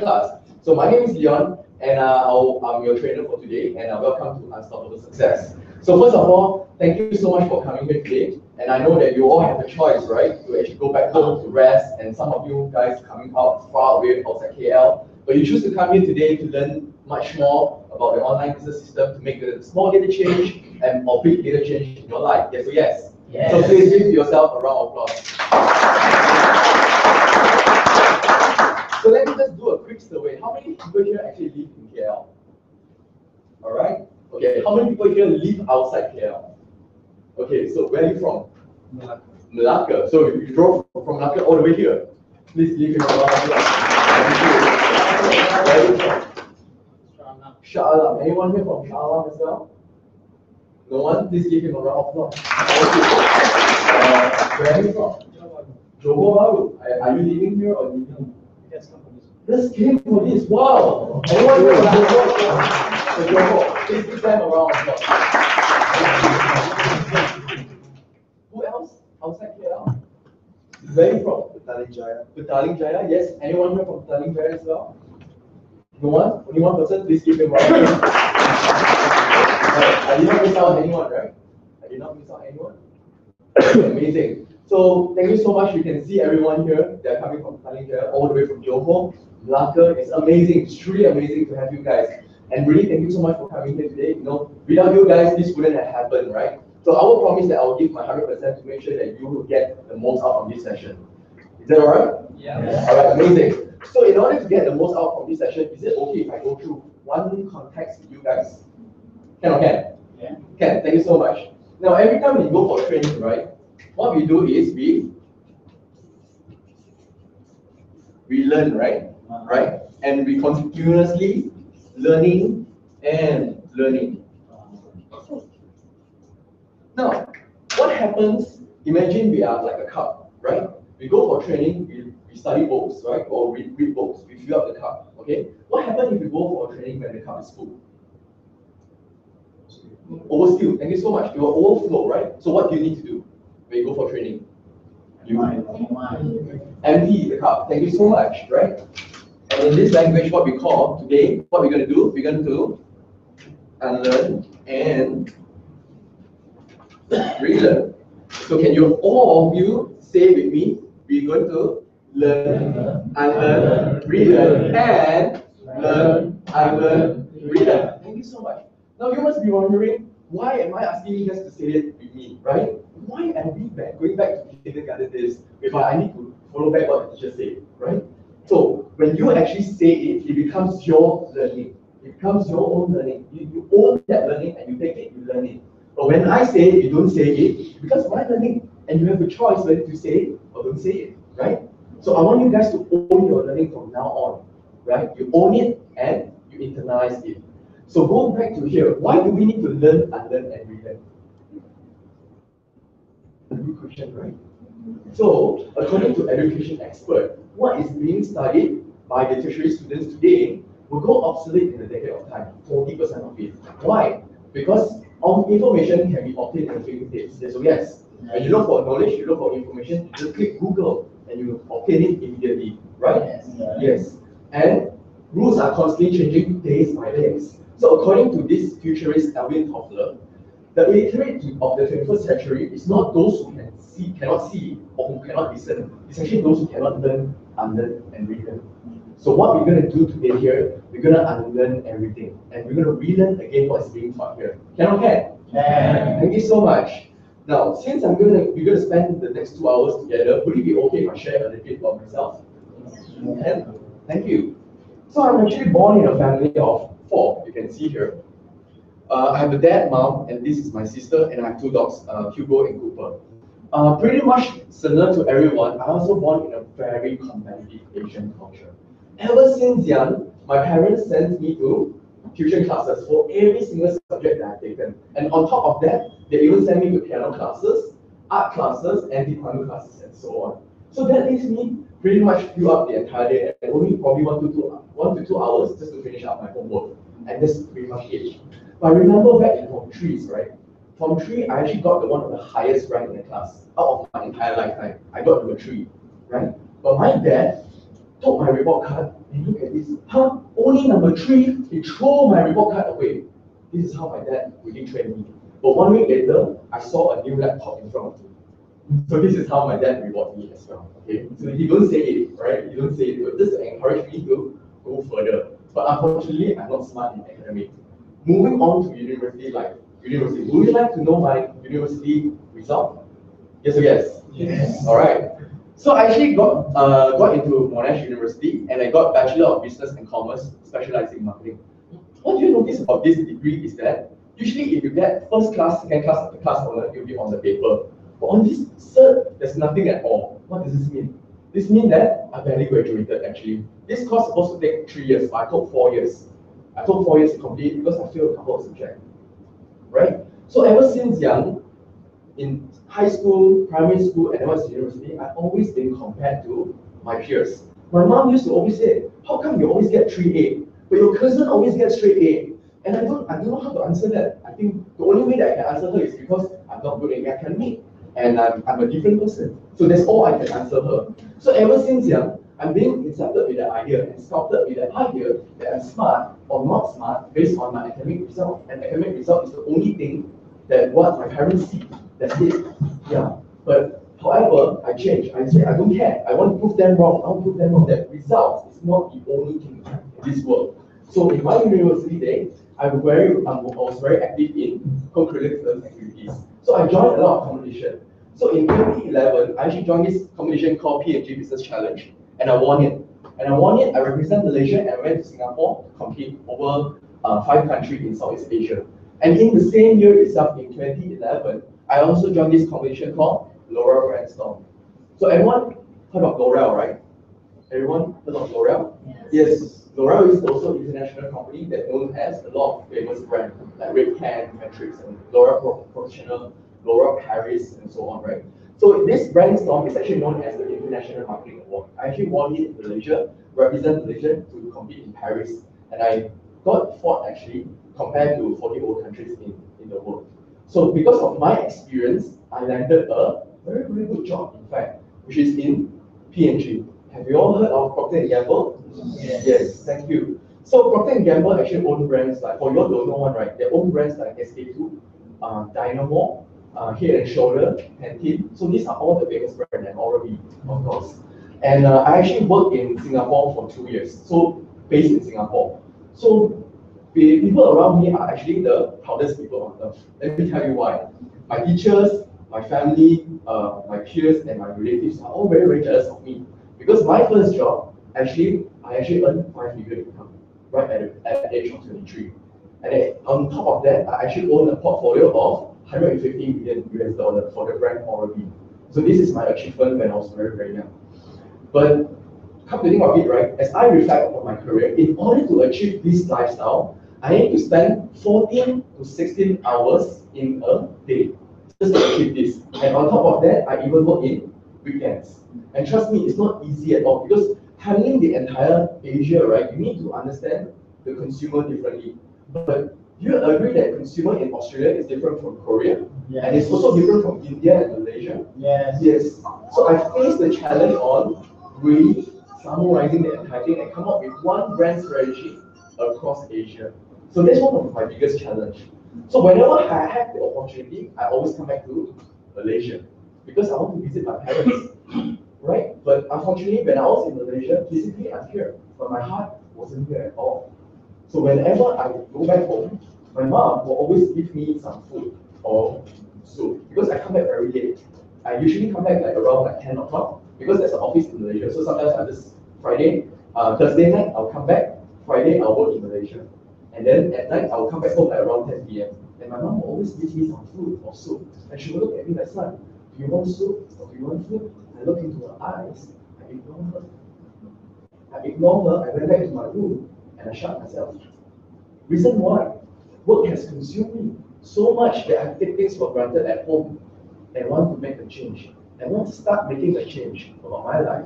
class. So my name is Leon, and I'm your trainer for today, and welcome to Unstoppable Success. So first of all, thank you so much for coming here today. And I know that you all have a choice, right, to actually go back home to rest, and some of you guys coming out far away outside KL, but you choose to come here today to learn much more about the online business system to make a small little change and or big little change in your life. Yes or yes? Yes. So please give yourself a round of applause. So let me just do a quick survey. How many people here actually live in KL? All right. Okay. How many people here live outside KL? Okay. So where are you from? Malacca. Malacca. So you drove from Malacca all the way here. Please leave in a round of applause. Where are you from? Shah Alam. Anyone here from Shah Alam as well? No one? Please give him a round of applause. Where are you from? Johor Bahru. Are you living here or living? This came for this. Wow! Anyone here from Johor? Please give them a round of applause. Who else? Outside KL? Where are you from? Petaling Jaya. Petaling Jaya, yes. Anyone here from Petaling Jaya as well? No one? Only one person? Please give him a round of applause. I did not miss out anyone, right? I did not miss out anyone. Amazing. So thank you so much. You can see everyone here. They're coming from Petaling Jaya all the way from Johor. Malacca. It's amazing. It's truly amazing to have you guys. And really, thank you so much for coming here today. You know, without you guys, this wouldn't have happened, right? So I will promise that I will give my 100% to make sure that you will get the most out of this session. Is that all right? Yeah. All right, amazing. So in order to get the most out from this session, is it okay if I go through one context with you guys? Can or can? Yeah. Can. Thank you so much. Now, every time we go for training, right, what we do is we learn, right? Right? And we continuously learning and learning. Now, what happens, imagine we are like a cup, right? We go for training, we study books, right? Or read books, we fill up the cup, okay? What happens if we go for training when the cup is full? Overspill. Thank you so much. It will overflow, right? So what do you need to do when you go for training? You empty the cup. Thank you so much, right? And in this language, what we call today, what we're going to do, we're going to unlearn and relearn. So can you all of you say with me? We're going to learn, unlearn, relearn, and learn, unlearn, relearn. Thank you so much. Now you must be wondering, why am I asking you guys to say it with me, right? Why am we going back to kindergarten days whereby I need to follow back what the teacher said, right? So when you actually say it, it becomes your learning. It becomes your own learning. You own that learning and you take it, you learn it. But when I say it, you don't say it, because my learning, and you have a choice whether to say it or don't say it, right? So I want you guys to own your learning from now on, right? You own it and you internalize it. So going back to here, why do we need to learn, unlearn, and relearn? A good question, right? So, according to education expert, what is being studied by the tertiary students today will go obsolete in a decade of time, 40% of it. Why? Because information can be obtained in a few days. Yes or yes? When you look for knowledge, you look for information, you just click Google and you obtain it immediately, right? Yes. Yes. And rules are constantly changing days by days. So according to this futurist Alvin Toffler, the illiterate of the 21st century is not those who cannot see, or who cannot listen. It's actually those who cannot learn, unlearn, and relearn. So what we're going to do today here, we're going to unlearn everything, and we're going to relearn again what is being taught here. Can or can? Can. Thank you so much. Now, since we're going to spend the next 2 hours together, would it be okay if I share a little bit about myself? Can? Thank you. So I'm actually born in a family of 4. You can see here. I have a dad, mom, and this is my sister, and I have 2 dogs, Hugo and Cooper. Pretty much similar to everyone, I was also born in a very competitive Asian culture. Ever since young, my parents sent me to tuition classes for every single subject that I've taken. And on top of that, they even sent me to piano classes, art classes, and taekwondo classes, and so on. So that leaves me pretty much fill up the entire day, and only probably 1 to 2 hours just to finish up my homework. And that's pretty much it. But I remember back in Form 3s, right? Form 3, I actually got one of the highest rank in the class out of my entire lifetime. I got number 3, right? But my dad took my report card and look at this. Huh? Only number 3, he threw my report card away. This is how my dad really trained me. But 1 week later, I saw a new laptop in front of me. So this is how my dad rewarded me as well. Okay, so he don't say it, right? He don't say it, but just to encourage me to go further. But unfortunately, I'm not smart in academics. Moving on to university life. University. Would you like to know my university result? Yes or yes? Yes. All right. So I actually got into Monash University and I got Bachelor of Business and Commerce, specializing in marketing. What do you notice about this degree is that usually if you get first class, second class, or the class honor, you'll be on the paper. But on this cert, there's nothing at all. What does this mean? This means that I barely graduated actually. This course is supposed to take 3 years, but I took 4 years. I took 4 years to complete because I failed a couple of subjects. Right? So ever since young, in high school, primary school, and I was in university, I've always been compared to my peers. My mom used to always say, how come you always get 3A, but your cousin always gets straight A? And I don't know how to answer that. I think the only way that I can answer her is because I'm not good in academic, and I'm a different person. So that's all I can answer her. So ever since young, I'm being insulted with the idea and sculpted with the idea that I'm smart or not smart based on my academic result. And academic result is the only thing that what my parents see. That's it. Yeah. But however, I changed. I say I don't care. I want to prove them wrong. I want to prove them wrong that results is not the only thing in this world. So in my university days, I was very active in co-curricular activities. So I joined a lot of competition. So in 2011, I actually joined this competition called P&G Business Challenge, and I won it. I represent Malaysia and I went to Singapore to compete over 5 countries in Southeast Asia. And in the same year itself, in 2011, I also joined this competition called L'Oreal Brandstorm. So everyone heard of L'Oreal, right? Everyone heard of L'Oreal? Yes. L'Oreal is also an international company that known as a lot of famous brands like Redken, Matrix, and L'Oreal Professional, L'Oreal Paris, and so on, right? So this Brandstorm is actually known as the International Marketing Award. I actually won it in Malaysia, represent Malaysia to compete in Paris, and I got fourth actually compared to 40 old countries in the world. So because of my experience, I landed a very, very good job, in fact, which is in P&G. Have you all heard of Procter & Gamble? Yes, thank you. So Procter & Gamble actually own brands like, for you all don't know one, right? They own brands like SK-II, Dynamo, Head & Shoulder, Pantene. So these are all the famous brands, and Oral-B, of course. And I actually worked in Singapore for 2 years, so based in Singapore. So the people around me are actually the proudest people on earth. Let me tell you why. My teachers, my family, my peers, and my relatives are all very, very jealous of me. Because my first job, I actually earned 5-figure income right at the age of 23. And then on top of that, I actually own a portfolio of 150 million US dollars for the brand Oral-B. So this is my achievement when I was very, very young. But come to think of it, right, as I reflect on my career, in order to achieve this lifestyle, I need to spend 14 to 16 hours in a day just to achieve this. And on top of that, I even work in weekends. And trust me, it's not easy at all because handling the entire Asia, right, you need to understand the consumer differently. But do you agree that consumer in Australia is different from Korea? Yes. And it's also different from India and Malaysia? Yes. Yes. So I faced the challenge on really summarizing the entire thing and come up with one brand strategy across Asia. So that's one of my biggest challenge. So whenever I have the opportunity, I always come back to Malaysia because I want to visit my parents, right? But unfortunately, when I was in Malaysia, physically I'm here, but my heart wasn't here at all. So whenever I go back home, my mom will always give me some food or soup because I come back very late. I usually come back like around like 10 o'clock because there's an office in Malaysia. So sometimes I just Thursday night I'll come back. Friday I'll work in Malaysia. And then at night I'll come back home like around 10 p.m. And my mom will always give me some food or soup. And she will look at me like, son, do you want soup or do you want food? I look into her eyes, I ignore her. I went back to my room and I shut myself. Reason why? Work has consumed me so much that I take things for granted at home and want to make a change. I want to start making a change about my life.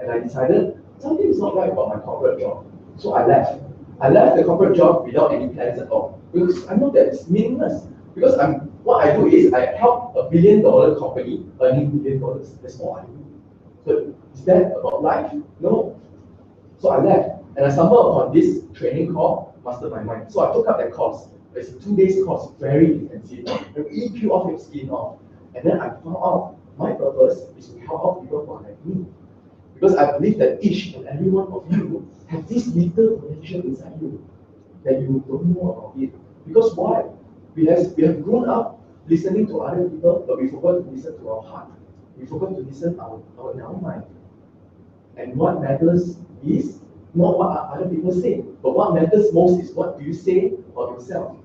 And I decided something is not right about my corporate job. So I left. I left the corporate job without any plans at all. Because I know that it's meaningless. Because what I do is I help $1 billion company earning $1 billion. That's all I do. So is that about life? No. So I left and I stumbled upon this training called Master My Mind. So I took up that course. It's a 2 days course, very intensive. It really peel off your skin off. And then I found out my purpose is to help out people who are like me. Because I believe that each and every one of you have this little potential inside you that you don't know about it. Because why? We have grown up listening to other people, but we forgot to listen to our heart. We forgot to listen to our mind. And what matters is not what other people say, but what matters most is what do you say about yourself.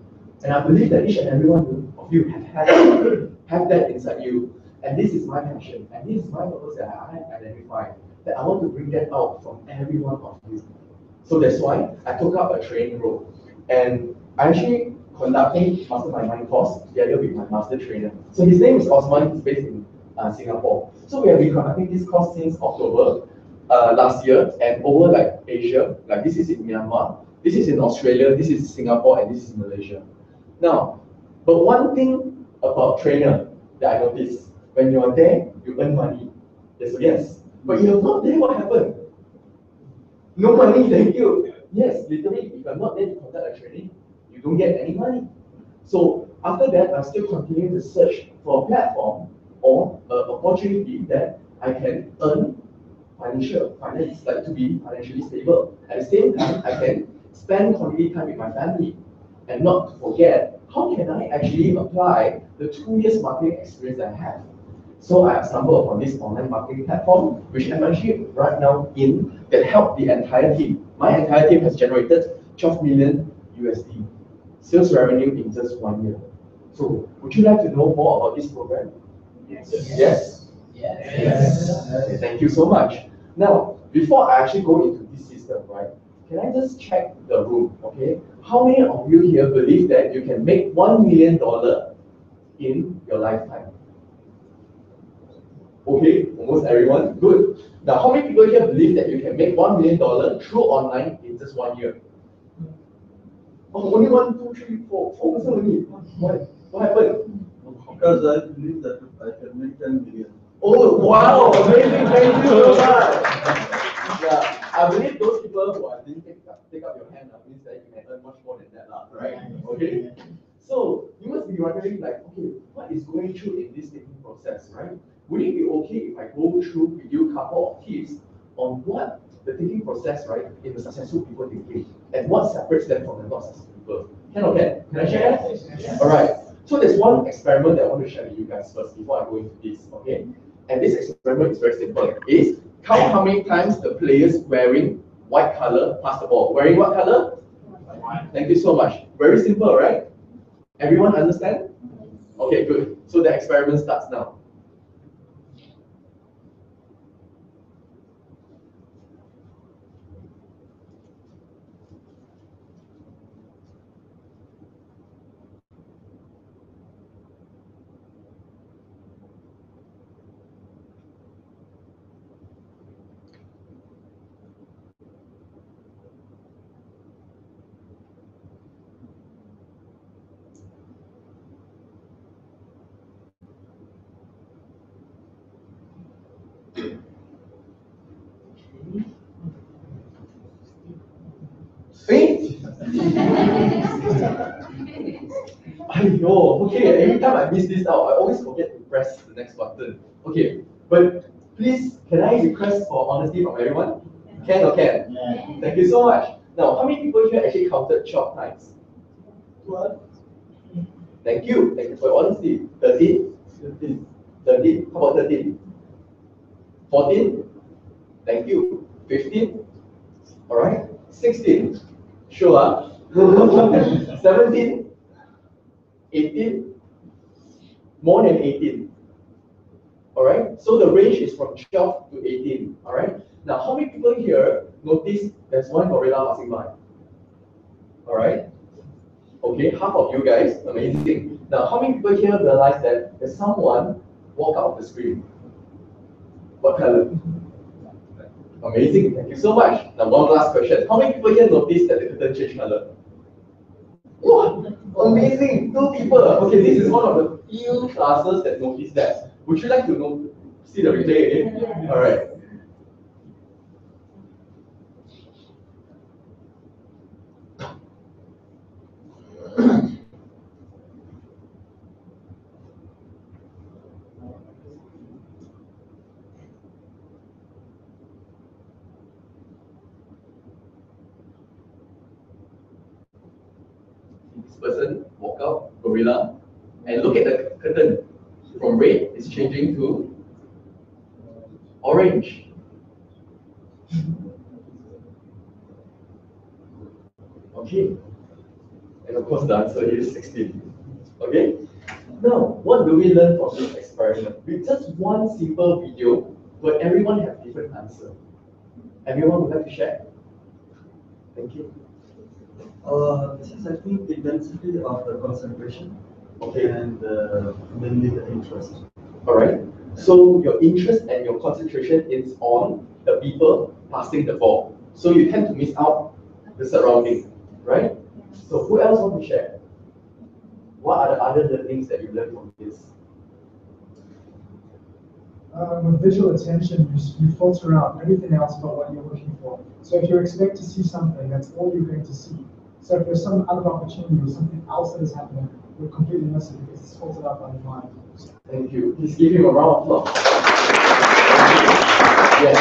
And I believe that each and every one of you have that inside you. And this is my passion, and this is my purpose that I have identified, that I want to bring that out from every one of you. So that's why I took up a training role. And I'm actually conducting Master My Mind course together with my master trainer. So his name is Osman, he's based in Singapore. So we have been conducting this course since October last year, and over like Asia, like this is in Myanmar, this is in Australia, this is Singapore, and this is Malaysia. Now, but one thing about trainer that I noticed, when you're there, you earn money. Yes, yes. But you're not there, what happened? No money, thank you. Yes, literally, if you're not there to conduct a training, you don't get any money. So after that, I'm still continuing to search for a platform or an opportunity that I can earn finance, like to be financially stable. At the same time, I can spend quality time with my family. And not to forget, how can I actually apply the 2 years marketing experience that I have? So I have stumbled upon this online marketing platform, which I'm actually right now in, that helped the entire team. My entire team has generated 12 million USD sales revenue in just 1 year. So would you like to know more about this program? Yes. Yes? Yes. Okay, thank you so much. Now, before I actually go into this system, right, can I just check the room, okay? How many of you here believe that you can make $1 million in your lifetime? Okay, almost everyone. Good. Now, how many people here believe that you can make $1 million through online in just 1 year? Oh, only 1, 2, 3, 4. 4% only. What happened? Because I believe that I can make 10 million. Oh, wow, amazing. Thank you so much. Yeah, I believe those people who didn't take up your hand means that you can earn much more than that, right? Okay? So you must be wondering, like, okay, what is going through in this thinking process, right? Would it be okay if I go through with you a couple of tips on what the thinking process, right, in the successful people thinking, and what separates them from the not successful people? Can I share that? Yes. All right. So there's one experiment that I want to share with you guys first before I go into this, okay? And this experiment is very simple. Is count how many times the players wearing white color pass the ball. Wearing what color? White. Thank you so much. Very simple, right? Everyone understand? Okay, good. So the experiment starts now. I know. Okay, every time I miss this out, I always forget to press the next button. Okay, but please, can I request for honesty from everyone? Can or can? Yeah. Thank you so much. Now, how many people here actually counted 12 times? 12. Thank you. Thank you for your honesty. 13? 15. 13. How about 13? 14? Thank you. 15? All right. 16? Sure. 17? 18? More than 18. All right. So the range is from 12 to 18. All right. Now, how many people here notice there's one gorilla passing by? All right. Okay, half of you guys, amazing. Now, how many people here realize that there's someone walk out of the screen? What color? Amazing, thank you so much. Now, one last question. How many people here notice that the curtain changed color? Wow, amazing, 2 people. Okay, this is one of the few classes that notice that. Would you like to see the replay again? Yeah. All right. this person walk out, gorilla, and look at the curtain. From red, it's changing to orange. Okay. And of course, the answer is 16. Okay. Now, what do we learn from this experiment? With just one simple video, where everyone have different answer. Everyone would like to share? Thank you. This is, I think, the density of the concentration. Okay. And mainly the interest. All right. So your interest and your concentration is on the people passing the ball. So you tend to miss out the surrounding, right? So who else want to share? What are the other learnings that you learned from this? With visual attention, you filter out everything else but what you're looking for. So if you expect to see something, that's all you're going to see. So if there's some other opportunity or something else that is happening, you'll completely miss it because it's filtered out by your mind. Thank you. Please give him a round of applause. Yes,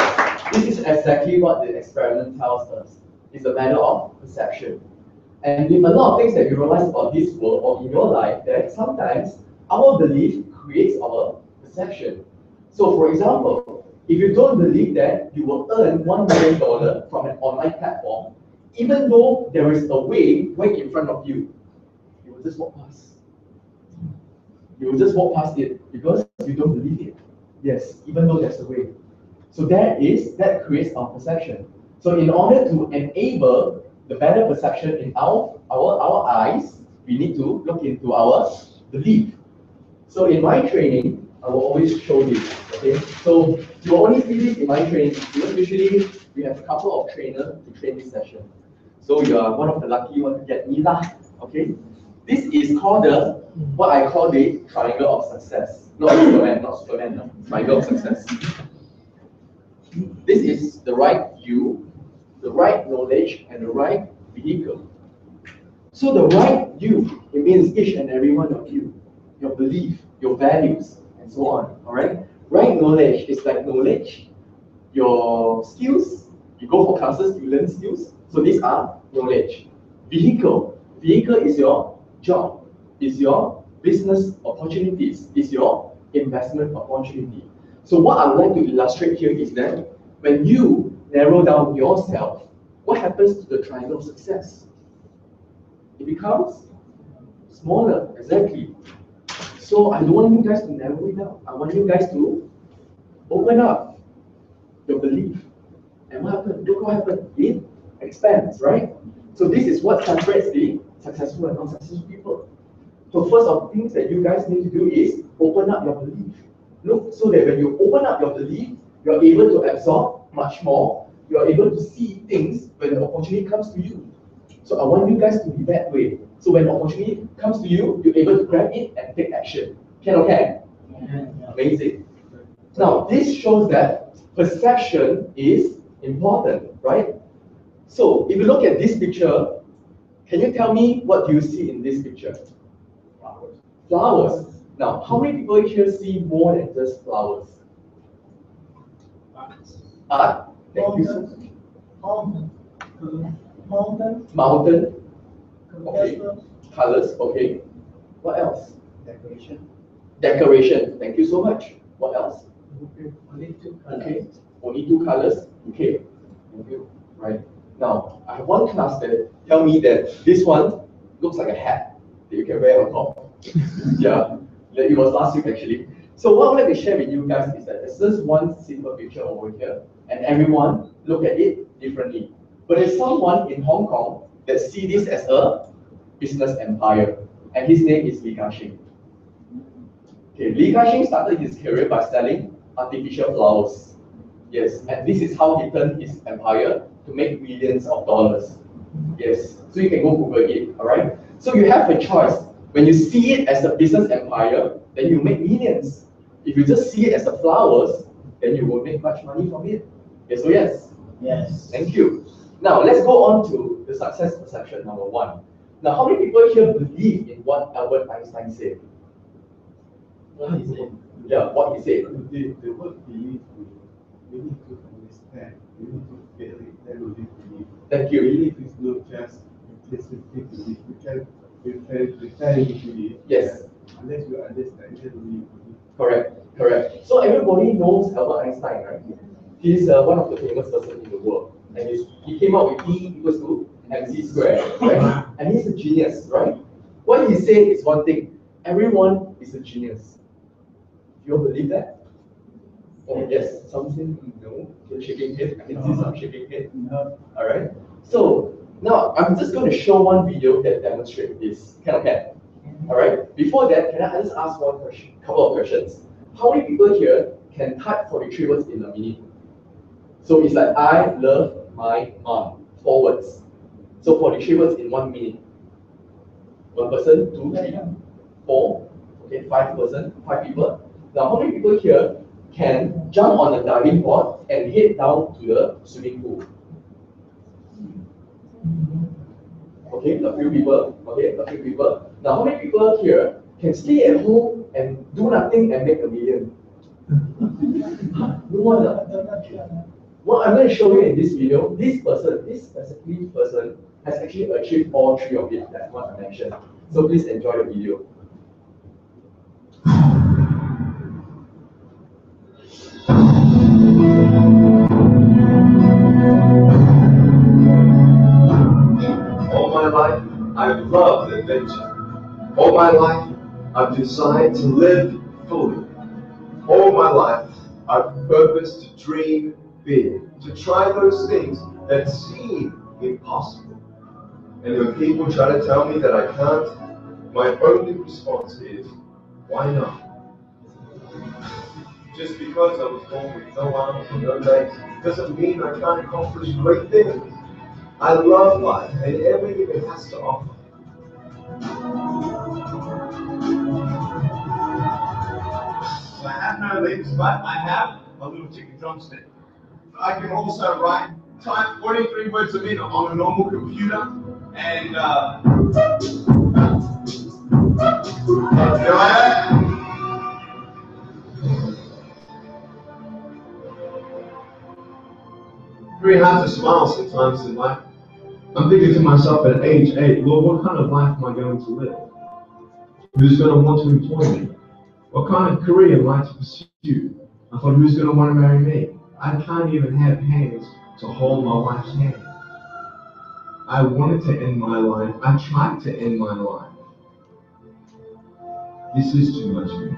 this is exactly what the experiment tells us. It's a matter of perception. And with a lot of things that you realize about this world or in your life, that sometimes our belief creates our perception. So for example, if you don't believe that you will earn $1 million from an online platform, even though there is a way right in front of you, you will just walk past. You will just walk past it because you don't believe it. Yes, even though there's a way. So that creates our perception. So in order to enable the better perception in our eyes, we need to look into our belief. So in my training, I will always show this. Okay, so you only see this in my training. Usually we have a couple of trainers to train this session. So you are one of the lucky ones to get me lah. Okay, this is called what I call the triangle of success. Not Superman, no. Triangle of success. This is the right view, the right knowledge, and the right vehicle. So the right view, it means each and every one of you, your belief, your values, and so on. All right. Right knowledge is like knowledge, your skills. You go for classes, you learn skills. So these are knowledge. Vehicle is your job, is your business opportunities, is your investment opportunity. So what I would like to illustrate here is that when you narrow down yourself, what happens to the triangle of success? It becomes smaller, exactly. So I don't want you guys to narrow it down. I want you guys to open up your belief. And what happened? Look what happened. It expands, right? So this is what separates the successful and non-successful people. So first of things that you guys need to do is open up your belief. Look, so that when you open up your belief, you're able to absorb much more. You're able to see things when the opportunity comes to you. So I want you guys to be that way. So when the opportunity comes to you, you're able to grab it and take action. Can or can? Yeah. Amazing. Now, this shows that perception is important, right? So if you look at this picture, can you tell me what do you see in this picture? Flowers. Flowers. Now, how many people here see more than just flowers? Art. Thank you so much. Mountain. Okay. Colors. Okay. What else? Decoration. Thank you so much. What else? Only two colors. Okay. Only two colors. Okay. Thank you. Right. Now, I have one class that tell me that this one looks like a hat that you can wear on top. Yeah. It was last week actually. So what I would like to share with you guys is that there's just one simple picture over here, and everyone look at it differently. But there's someone in Hong Kong that see this as a business empire, and his name is Li Ka-shing. Okay, Li Ka-shing started his career by selling artificial flowers. Yes, and this is how he turned his empire to make millions of dollars. Yes, so you can go Google it, all right? So you have a choice. When you see it as a business empire, then you make millions. If you just see it as a flowers, then you won't make much money from it. Yes or yes? Yes. Thank you. Now, let's go on to the success perception number one. Now, how many people here believe in what Albert Einstein said? What he said? Yeah, what he said. The word belief, you need to understand, you need to feel it, then you need believe. Thank you. Belief is not just implicit belief. You can with fairly Yes. unless you understand it. Correct. So everybody knows Albert Einstein, right? He's one of the famous person in the world. And he came up with E equals to mc squared, right? And he's a genius, right? What he said is one thing. Everyone is a genius. Do you all believe that? Oh, yes. Some say no. You're shaking head. I can see some shaking head. No. All right. So now I'm just going to show one video that demonstrates this. Can? All right. Before that, can I just ask one question? Couple of questions. How many people here can type 43 words in a minute? So it's like I love my mom. 4 words. So 43 words in 1 minute. One person, 2, 3, 4. Okay, 5 person, 5 people. Now, how many people here can jump on a diving board and head down to the swimming pool? Okay, a few people. Okay, a few people. Now, how many people here can stay at home and do nothing and make $1 million? No one. What I'm going to show you in this video, this specific person, has actually achieved all 3 of it. That's what I mentioned. So please enjoy the video. All my life, I've loved adventure. All my life, I've desired to live fully. All my life, I've purposed to dream big, to try those things that seem impossible. And when people try to tell me that I can't, my only response is, why not? Just because I was born with no arms and no legs doesn't mean I can't accomplish great things. I love life and everything it has to offer. So I have no legs, but I have a little chicken drumstick. I can also type 43 words a minute on a normal computer, and Very hard to smile sometimes in life. I'm thinking to myself at age 8, well, what kind of life am I going to live? Who's going to want to employ me? What kind of career am I to pursue? I thought, who's going to want to marry me? I can't even have hands to hold my wife's hand. I wanted to end my life. I tried to end my life. This is too much for me.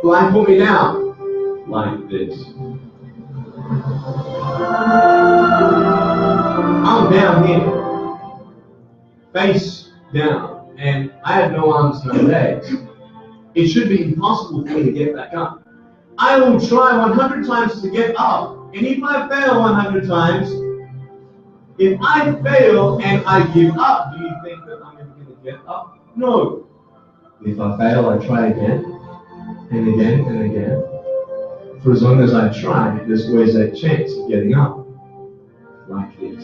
Life put me down like this. I'm down here, face down, and I have no arms, no legs. It should be impossible for me to get back up. I will try 100 times to get up, and if I fail 100 times, if I fail and I give up, do you think that I'm ever going to get up? No. If I fail, I try again, and again, and again. For as long as I try, there's always a chance of getting up, like this.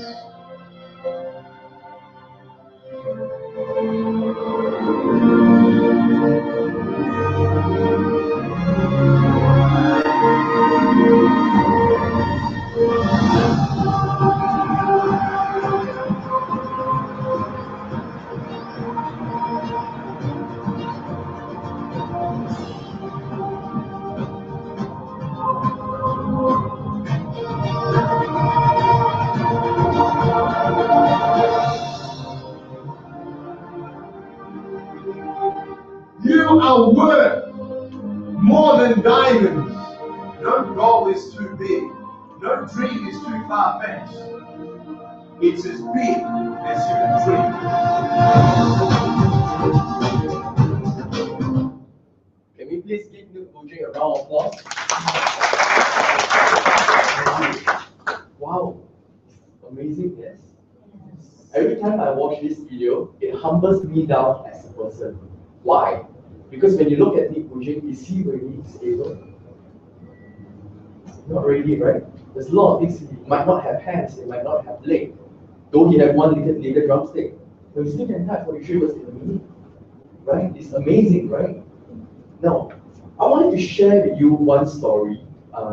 You are worth more than diamonds. no goal is too big, no dream is too far-fetched. It's as big as you can dream. Can we please give Luke Boojing a round of applause? Wow, amazing, yes. Every time I watch this video, it humbles me down as a person. Why? Because when you look at Nick Boojing, is he really disabled? Not really, right? There's a lot of things. He might not have hands, he might not have legs. Though he had one little drumstick, but he still can type 43 words in a minute. Right? It's amazing, right? Now, I wanted to share with you one story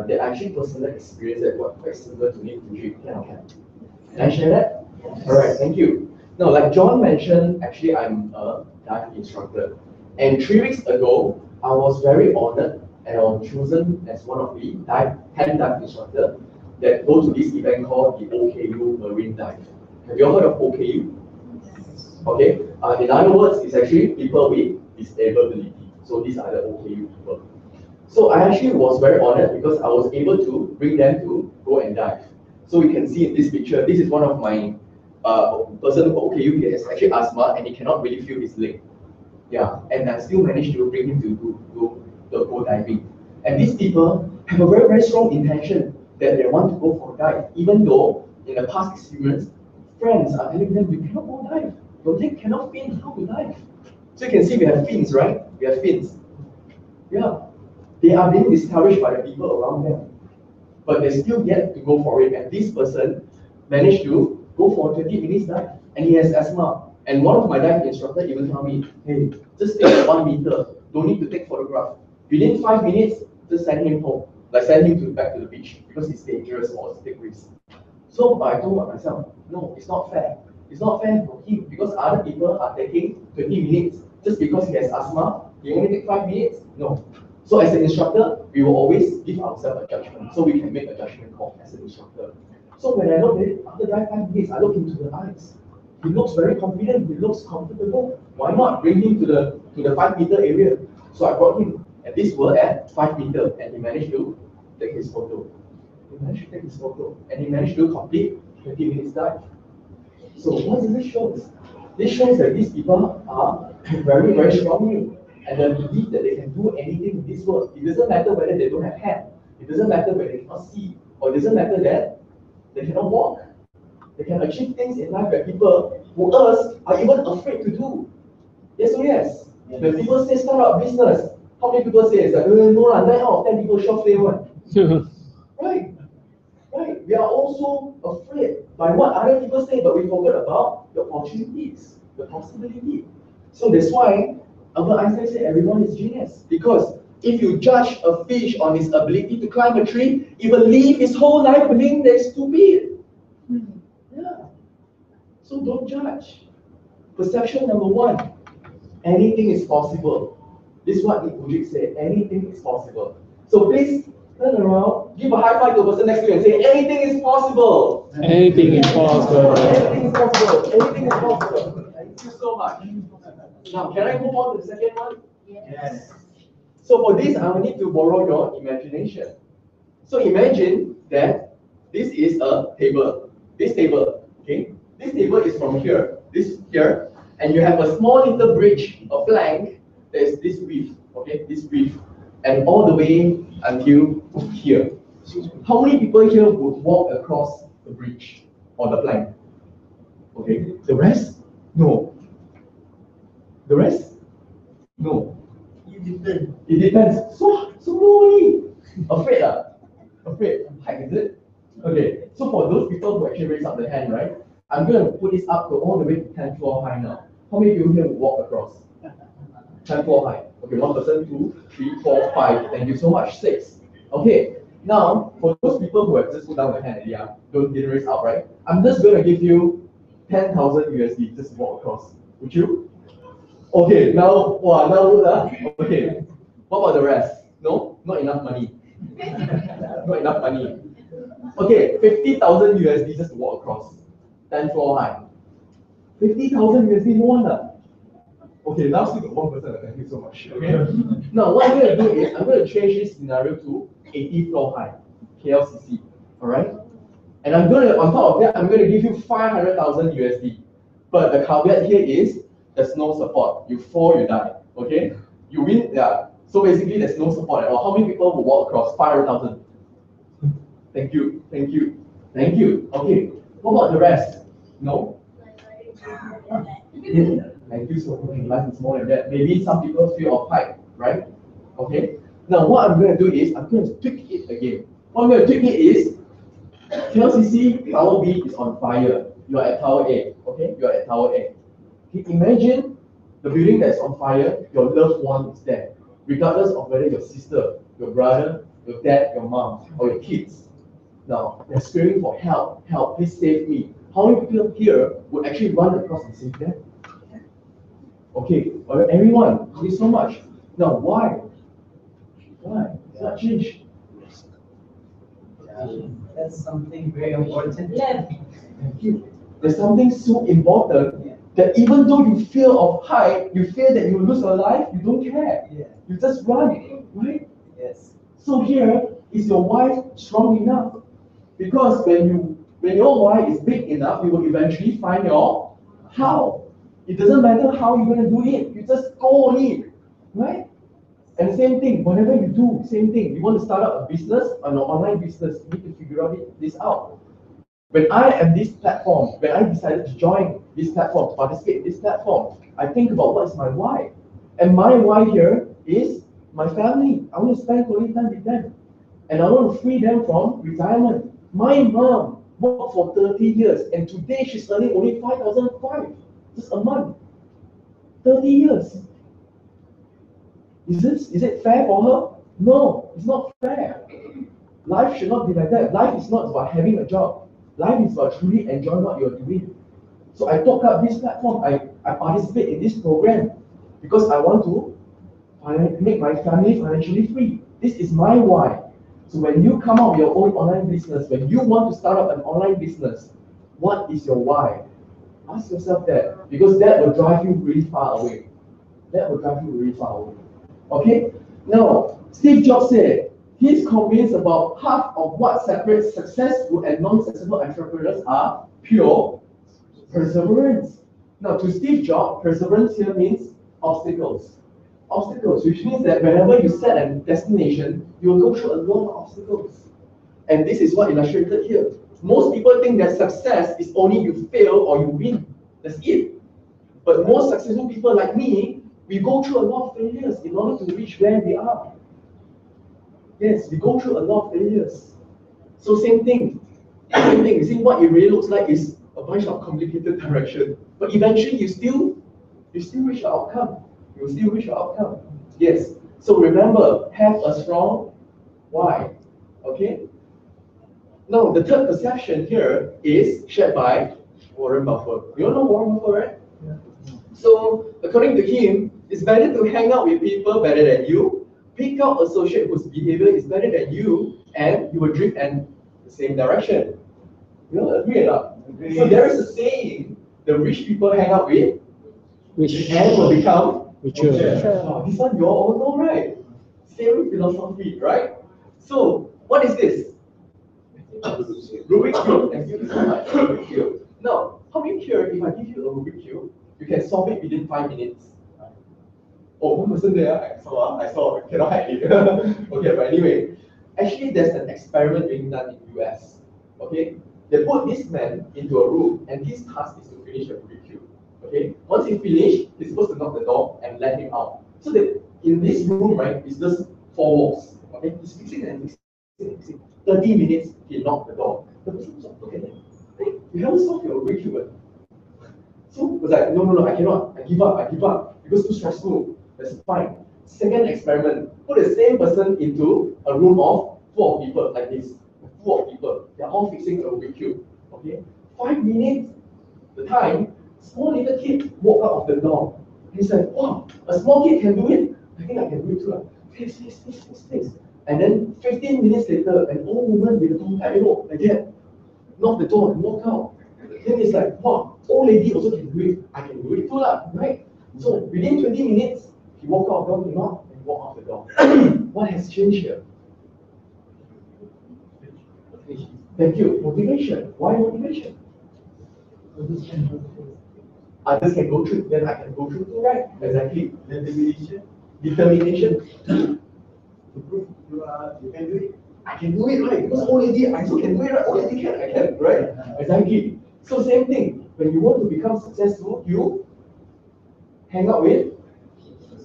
that I actually personally experienced that was quite similar to Nick Boojing. Can I share that? All right, thank you. Now, Now, like John mentioned, actually I'm a dive instructor. And 3 weeks ago, I was very honored and I was chosen as one of the 10 dive instructors that go to this event called the OKU Marine Dive. Have you all heard of OKU? Okay. In other words, it's actually people with disability. So these are the OKU people. So I actually was very honored because I was able to bring them to go and dive. So you can see in this picture, this is one of my person who OKU, he has actually asthma and he cannot really feel his leg. Yeah, and I still managed to bring him to go diving. And these people have a very, very strong intention that they want to go for a dive, even though in the past experience, friends are telling them, you cannot go dive. Your leg cannot fin, how to dive? So you can see we have fins, right? We have fins. Yeah. They are being discouraged by the people around them. But they still get to go for it. And this person managed to go for a 20 minutes dive. And he has asthma. And one of my dive instructors even told me, hey, just take 1 meter. Don't need to take photograph. Within 5 minutes, just send him home. Like send him back to the beach because it's dangerous or it's take risk. So I told myself, no, it's not fair. It's not fair for him because other people are taking 20 minutes. Just because he has asthma, he only take 5 minutes? No. So as an instructor, we will always give ourselves a judgment. So we can make a judgment call as an instructor. So when I look at it, after 5 minutes, I look into the eyes. He looks very confident, he looks comfortable. Why not bring him to the 5 meter area? So I brought him, and these were at 5 meter, and he managed to take his photo. He managed to take his photo, and he managed to complete 20 minutes dive. So what does this show? This shows that these people are very, very strongly and they believe that they can do anything in this world. It doesn't matter whether they don't have hand. It doesn't matter whether they cannot see. Or it doesn't matter that they cannot walk. They can achieve things in life that people who us are even afraid to do. Yes or yes? When people say start up business, how many people say it's like, no, 9 out of 10 people shall fail one. Right. Right. We are also afraid by what other people say, but we forget about the opportunities, the possibility. So that's why Albert Einstein said everyone is genius. Because if you judge a fish on his ability to climb a tree, he will live his whole life believing they're stupid. Yeah. So don't judge. Perception number 1. Anything is possible. This is what Nick Vujicic said. Anything is possible. So please turn around, give a high five to the person next to you and say, anything is possible. Anything is possible. Anything is possible. Anything is possible. Thank you so much. Now, can I move on to the second one? Yes. So for this, I will need to borrow your imagination. So imagine that this is a table. This table, okay? This table is from here, this here, and you have a small little bridge, a plank, that is this width, okay? This width, and all the way until here. How many people here would walk across the bridge or the plank? Okay, the rest? No. The rest? No. It depends. It depends. So lonely. Afraid Afraid. Height, is it? Okay. So for those people who actually raise up the hand, right? I'm going to put this up to all the way to 10th floor high now. How many people here will walk across? 10th floor high. Okay, 1 person, 2, 3, 4, 5. Thank you so much. 6. Okay. Now, for those people who have just put down the hand, didn't raise up, right? I'm just going to give you 10,000 USD just to walk across. Would you? Okay, now, okay. What about the rest? No? Not enough money. Not enough money. Okay, 50,000 USD just to walk across. 10th floor high. 50,000 USD, no wonder. Okay, now still got 1 person. Thank you so much. Okay. Now, what I'm going to do is I'm going to change this scenario to 80 floor high, KLCC. All right. And I'm going to, on top of that, I'm going to give you 500,000 USD. But the caveat here is there's no support. You fall, you die. Okay. You win. Yeah. So basically, there's no support at all. How many people will walk across 500,000? Thank you. Thank you. Thank you. Okay. What about the rest? No. Yeah. Thank you so much. Life is more than that. Maybe some people feel of height, right? Okay. Now what I'm going to do is I'm going to tweak it again. What I'm going to tweak it is KLCC Tower B is on fire. You are at Tower A. Okay. You are at Tower A. Okay. Imagine the building that's on fire. Your loved one is there, regardless of whether your sister, your brother, your dad, your mom, or your kids. Now they're screaming for help. Help! Please save me. How many people here would actually run across and say that? Okay, all right, everyone, thank you so much. Now, why? Why? It's not change. That's something very important. Thank you. There's something so important that even though you fear of height, you fear that you lose your life, you don't care. Yeah. You just run, right? Yes. So here, is your why strong enough? Because when your why is big enough, you will eventually find your how. It doesn't matter how you're going to do it. You just go on it, right? And the same thing, whatever you do, same thing. You want to start up a business, an online business, you need to figure this out. When I am this platform, when I decided to join this platform, to participate in this platform, I think about what is my why. And my why here is my family. I want to spend quality time with them. And I want to free them from retirement. My mom worked for 30 years, and today she's earning only 5,500 just a month. 30 years. Is it fair for her? No, it's not fair. Life should not be like that. Life is not about having a job. Life is about truly enjoying what you're doing. So I took up this platform. I participate in this program because I want to make my family financially free. This is my why. So when you come up with your own online business, when you want to start up an online business, what is your why? Ask yourself that, because that will drive you really far away. That will drive you really far away. Okay? Now, Steve Jobs said he's convinced about half of what separates successful and non-successful entrepreneurs are pure perseverance. Now, to Steve Jobs, perseverance here means obstacles. Obstacles, which means that whenever you set a destination, you will go through a lot of obstacles. And this is what illustrated here. Most people think that success is only you fail or you win. That's it. But most successful people like me, we go through a lot of failures in order to reach where we are. Yes, we go through a lot of failures. So same thing. Same thing. You see, what it really looks like is a bunch of complicated direction. But eventually you still reach your outcome. You will still reach your outcome. Yes. So remember, have a strong why. Okay? Now, the third perception here is shared by Warren Buffett. You all know Warren Buffett, right? Yeah. So, according to him, it's better to hang out with people better than you, pick out associate whose behavior is better than you, and you will drift in the same direction. You all agree or not? Agree. So there is a saying, the rich people hang out with, and will become richer. Oh, this one you all know, right? Same philosophy, right? So, what is this? Rubik's Cube. Thank you so much. Rubik's Cube. Now, how many here, if I give you a Rubik's Cube, you can solve it within 5 minutes? Oh, one person there, I saw, cannot hide it. Okay, but anyway, actually there's an experiment being done in the US. Okay, they put this man into a room, and his task is to finish the Rubik's Cube. Okay, once he finished, he's supposed to knock the door and let him out. So that in this room, right, it's just 4 walls. Okay, he's fixing and fixing. 30 minutes, he knocked the door. The person was like, look at him. Hey, you haven't solved your Rubik's Cube. So it was like, no, I cannot. I give up. It was too stressful. That's fine. Second experiment, put the same person into a room of 4 people like this. 4 people. They're all fixing a Rubik's Cube. Okay? 5 minutes, the time, small little kid walked out of the door. He said, wow, a small kid can do it. I think I can do it too. Fix. And then 15 minutes later, an old woman with a long arrow like that knocked the door and walked out. Then it's like, wow, old lady also can do it. I can do it too, right? So within 20 minutes, he walked out, door came out, and walked out the door. What has changed here? Thank you. Motivation. Why motivation? Others can go through, then I can go through too, right? Exactly. Determination. To prove you can do it. I can do it, right? Because old lady, I also can do it, right? Old lady can, I can, right? Exactly. So same thing. When you want to become successful, you hang out with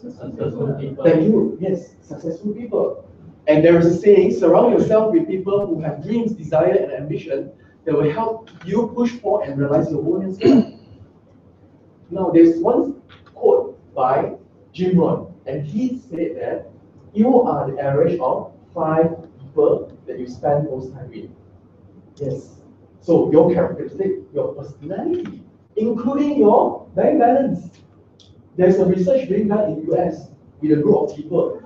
successful people. Thank you. Yes, successful people. And there is a saying, surround yourself with people who have dreams, desire, and ambition that will help you push for and realize your own as well. Now, there's one quote by Jim Rohn, and he said that you are the average of 5 people that you spend most time with. Yes, So your characteristic, your personality, including your bank balance. There's a research being done in the US with a group of people.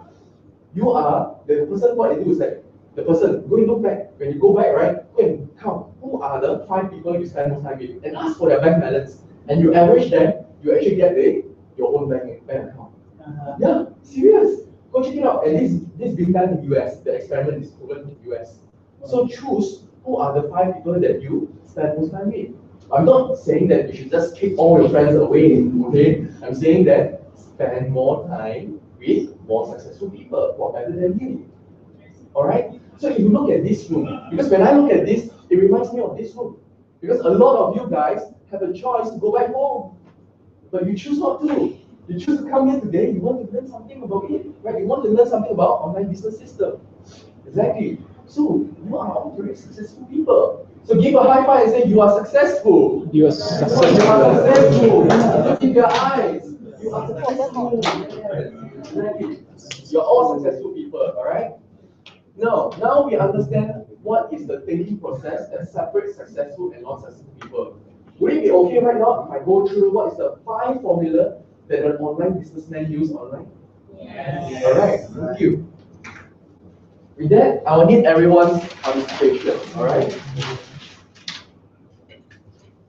You are the person. What they do is like the person go and look back. When you go back, right, go and count who are the 5 people you spend most time with, and ask for their bank balance. And you average them, you actually get your own bank account. Yeah, serious. Go check it out. And this being done in the US. The experiment is proven in the US. So choose who are the 5 people that you spend most time with. I'm not saying that you should just kick all your friends away, okay? I'm saying that spend more time with more successful people who are better than you. Alright? So if you look at this room, because when I look at this, it reminds me of this room. Because a lot of you guys have a choice to go back home. But you choose not to. You choose to come here today, you want to learn something about it, right? You want to learn something about online business system. Exactly. So you are all very successful people. So give a high five and say you are successful. You are You successful. are successful. Look in your eyes. You are successful. Exactly. You're all successful people, alright? Now we understand what is the thinking process that separates successful and non-successful people. Would it be okay right now if I go through what is the 5 formula that an online businessman use online? Yes. Alright, thank you. With that, I will need everyone's participation, alright?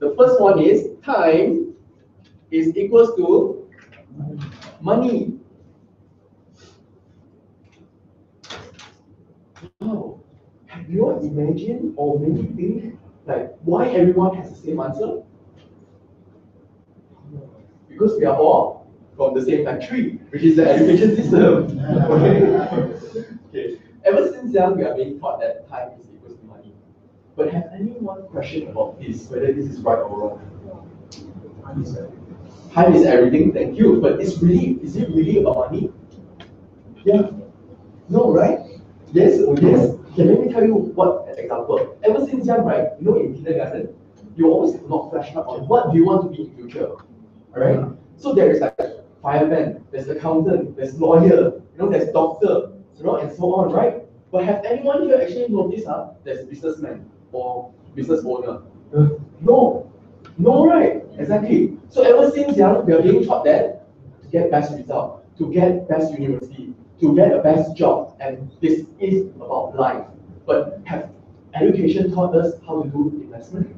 The first one is time is equals to money. Wow. Have you all imagined or maybe think like why everyone has the same answer? Because we are all from the same country, which is the education system. Okay. Ever since young, we are being taught that time is equals to money. But have anyone questioned about this, whether this is right or wrong? Time is everything, thank you. But is it really about money? Yeah. No, right? Yes, oh yes. Okay, let me tell you what an example. Ever since young, right? You know, in kindergarten, you always have not flashed up on what do you want to be in future. Alright? So there is like fireman, there's accountant, there's lawyer, there's doctor, and so on, right? But have anyone here actually noticed there's businessman or business owner? No. No, right? Exactly. So ever since young, we are being taught that to get best result, to get best university, to get a best job, and this is about life. But have education taught us how to do investment?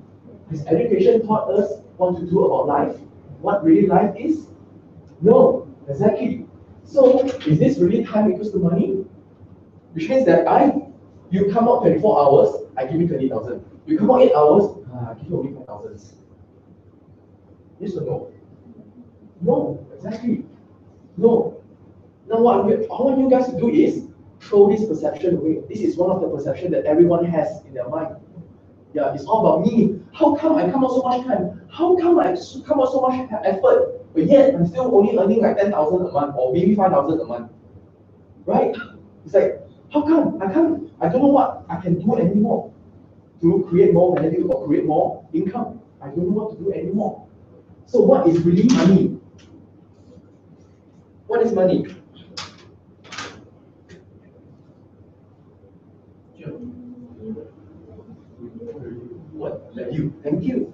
Has education taught us what to do about life? What really life is? No, exactly. So is this really time equals to money? Which means that you come out 24 hours, I give you 20,000. You come out 8 hours, I give you only 5,000. Yes or no? No, exactly. No. Now what I want you guys to do is throw this perception away. This is one of the perceptions that everyone has in their mind. Yeah, it's all about me. How come I come out so much time? How come I come out so much effort? But yet I'm still only earning like 10,000 a month or maybe 5,000 a month. Right? It's like, how come? I don't know what I can do anymore to create more value or create more income. I don't know what to do anymore. So what is really money? What is money? What? Value. Thank you.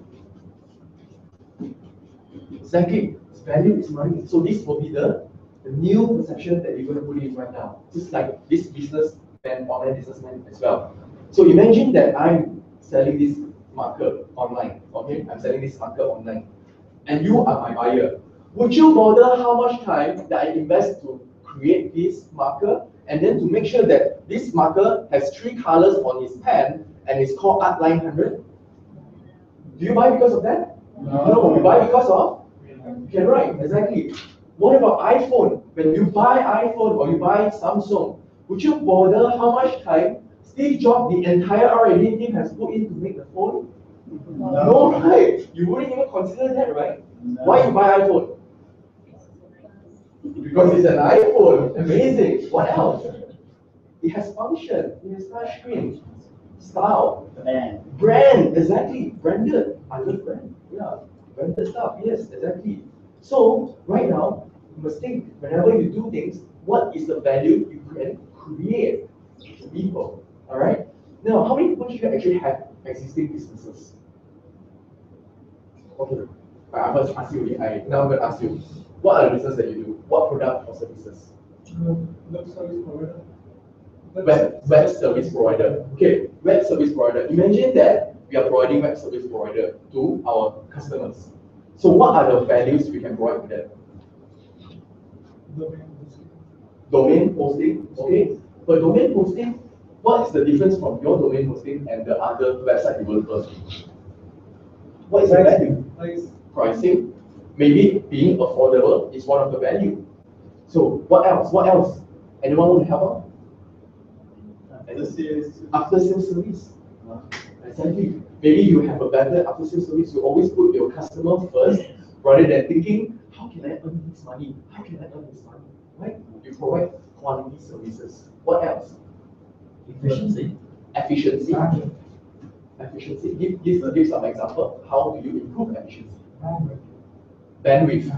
Exactly. Value is money. So this will be the new perception that you're going to put in right now. Just like this businessman, online businessman as well. So imagine that I'm selling this marker online. Okay, I'm selling this marker online, and you are my buyer. Would you bother how much time that I invest to create this marker and then to make sure that this marker has 3 colors on his pen and it's called Artline 100? Do you buy because of that? No, you buy because of? You can write, exactly. What about iPhone? When you buy iPhone or you buy Samsung, would you bother how much time Steve Jobs, the entire R&D team has put in to make the phone? No, right? You wouldn't even consider that, right? Why you buy iPhone? Because it's an iPhone. Amazing. What else? It has function. It has touch screen. Style. Brand. Exactly. Branded. I love brand. Yeah. Branded stuff. Yes, exactly. So right now, you must think whenever you do things, what is the value you can create to people? Alright? Now, how many people do you actually have existing businesses. Okay, I first ask you, now I'm going to ask you, what are the business that you do? What product or services? Web service provider. Web service provider. Okay, web service provider. Imagine that we are providing web service provider to our customers. So what are the values we can provide to them? Domain hosting, okay? For domain hosting, what is the difference from your domain hosting and the other website developers? What is the value? Pricing. Maybe being affordable is one of the value. So what else? What else? Anyone want to help out? After sales service. Exactly. Maybe you have a better after sales service. You always put your customer first rather than thinking, how can I earn this money? How can I earn this money? Right? You provide quality services. What else? Efficiency. Efficiency. Efficiency. Give some example. How do you improve efficiency? Bandwidth.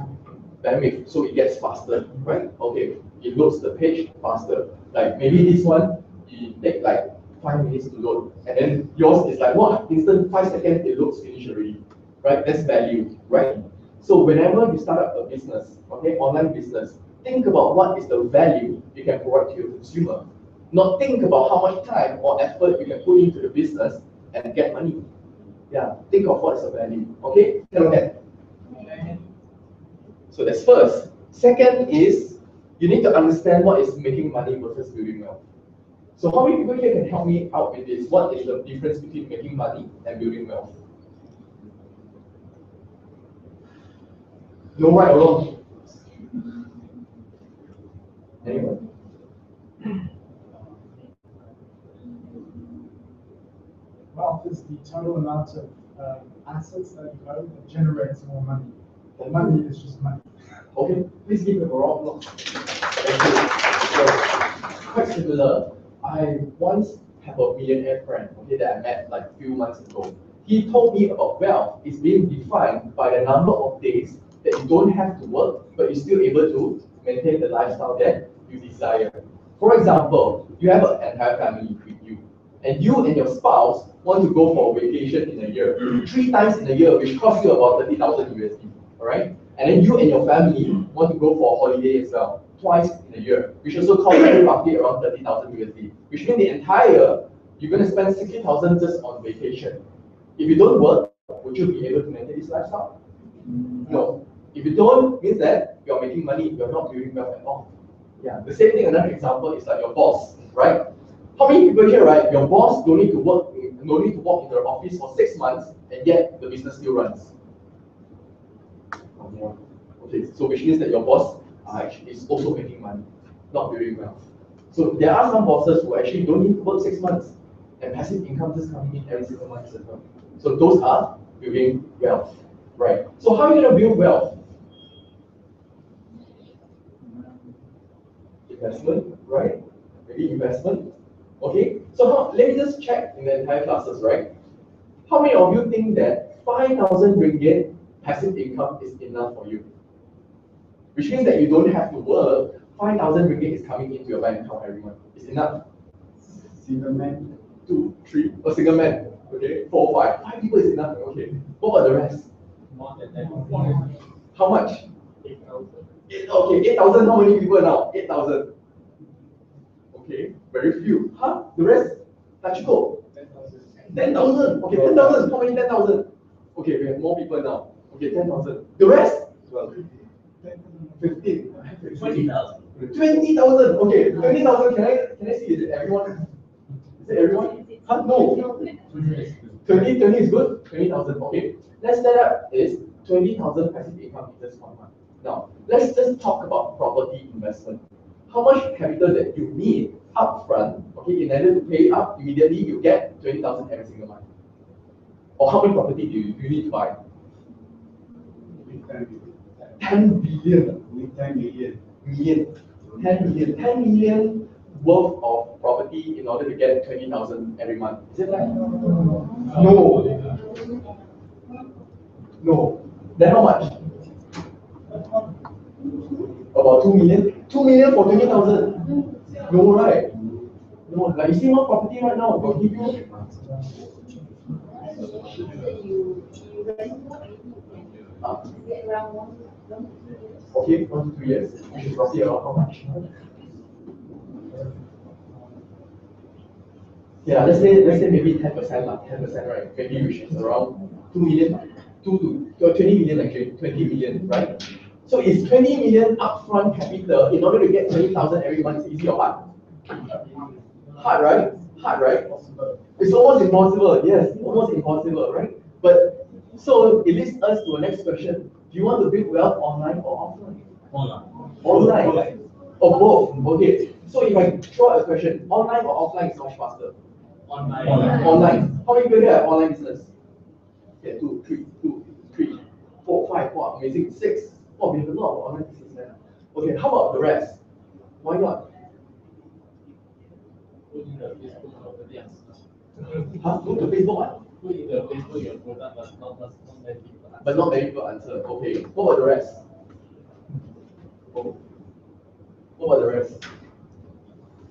Bandwidth. So it gets faster, right? Okay. It loads the page faster. Like maybe this one, it take like 5 minutes to load, and then yours is like what? Instant 5 seconds it looks finished already, right? That's value, right? So whenever you start up a business, okay, online business, think about what is the value you can provide to your consumer. Not think about how much time or effort you can put into the business and get money. Yeah, think of what is the value. Okay, go ahead. So that's first. Second is you need to understand what is making money versus building wealth. So how many people here can help me out with this? What is the difference between making money and building wealth? No right or wrong? Anyone? Wealth is the total amount of assets that you own that generates more money. The money is just money. Okay, please give me a round of applause. Thank you. So, quite similar. I once have a millionaire friend, okay, that I met like a few months ago. He told me about wealth is being defined by the number of days that you don't have to work, but you're still able to maintain the lifestyle that you desire. For example, you have an entire family with you, and you and your spouse want to go for a vacation in a year, 3 times in a year, which costs you about 30,000 USD, all right? And then you and your family want to go for a holiday as well, twice in a year, which also costs you roughly around 30,000 USD, which means the entire, you're going to spend 60,000 just on vacation. If you don't work, would you be able to maintain this lifestyle? No. If you don't, means that you're making money, you're not building wealth at all. Yeah. The same thing, another example is like your boss, right? How many people here, right? Your boss don't need to work, no need to walk into the office for 6 months, and yet the business still runs. Okay, so which means that your boss is also making money, not building wealth. So there are some bosses who actually don't need to work 6 months, and passive income just coming in every single month as well. So those are building wealth, right? So how are you going to build wealth? Investment, right? Maybe investment. Okay, so let me just check in the entire classes, right? How many of you think that 5,000 ringgit passive income is enough for you? Which means that you don't have to work, 5,000 ringgit is coming into your bank account every month. It's enough. Single man, 2, 3, a single man, okay, 4, 5. 5 people is enough, okay. What about the rest? More than that. How much? 8,000. Okay, 8,000, how many people now? 8,000. Okay, very few. Huh? The rest? Tachiko? 10,000. Okay, 10,000. How many 10,000? Okay, we have more people now. Okay, 10,000. The rest? 12. 15. 20,000. 20,000. Okay, 20,000. Can I see? Is it everyone? Is it everyone? Huh? No. 20 is good. 20,000. Okay. Let's set up is 20,000 passive income in just 1 month. Now, let's just talk about property investment. How much capital that you need upfront, okay, in order to pay up immediately, you get 20,000 every single month. Or how many property do you need to buy? 10 billion. 10 million. 10 million worth of property in order to get 20,000 every month. Is it right? No. No. Then how much? About 2 million? 2 million for 20,000? No, right? No, like you see more property right now, will give you Okay, 1 to 2 years, which is roughly around how much? Yeah, let's say maybe 10%, 10%, right? Maybe which is around 2 million, 2 to 20 million actually, 20 million, right? So is 20 million upfront capital in order to get 20,000 every month easy or hard? Hard, right? Hard, right? It's almost impossible, yes, almost impossible, right? But so it leads us to the next question. Do you want to build wealth online or offline? Online. Or both. Okay. So if I throw a question, online or offline is much faster? Online. Online. How many people here have online business? Okay, 2, 3, 4, 5, wow, amazing. 6. Oh, we have a lot of online business now. Okay, how about the rest? Why not? Put in the Facebook property and Huh? Go to Facebook what? put in the Facebook your product, but not many people. But not many people answer. Okay. What about the rest? Oh. What about the rest?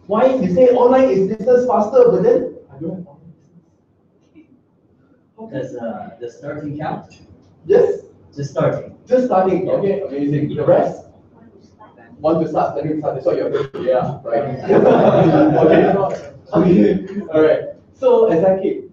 Why you say online is business faster, but then I don't have online business? Does the starting count? Yes, Just starting. just starting. Okay, amazing. The rest? Want to start, learning to start. That's what you're doing. Yeah, right. Okay. All right. So exactly,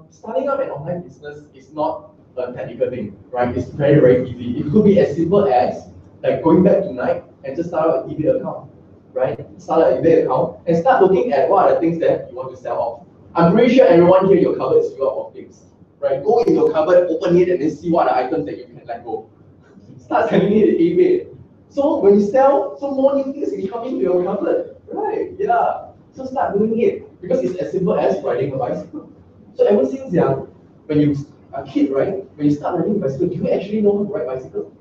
starting up an online business is not a technical thing, right? It's very, very easy. It could be as simple as like going back tonight and just start out an eBay account, right? Start an eBay account and start looking at what are the things that you want to sell off. I'm pretty sure everyone here, your cupboard is filled up of things, right? Go in your cupboard, open it, and then see what are the items that you can let go. Start selling it at eBay. So when you sell, some more new things will come into your cupboard, right? Yeah. So start doing it because it's as simple as riding a bicycle. So ever since young, when you are a kid, right? When you start riding a bicycle, do you actually know how to ride bicycle?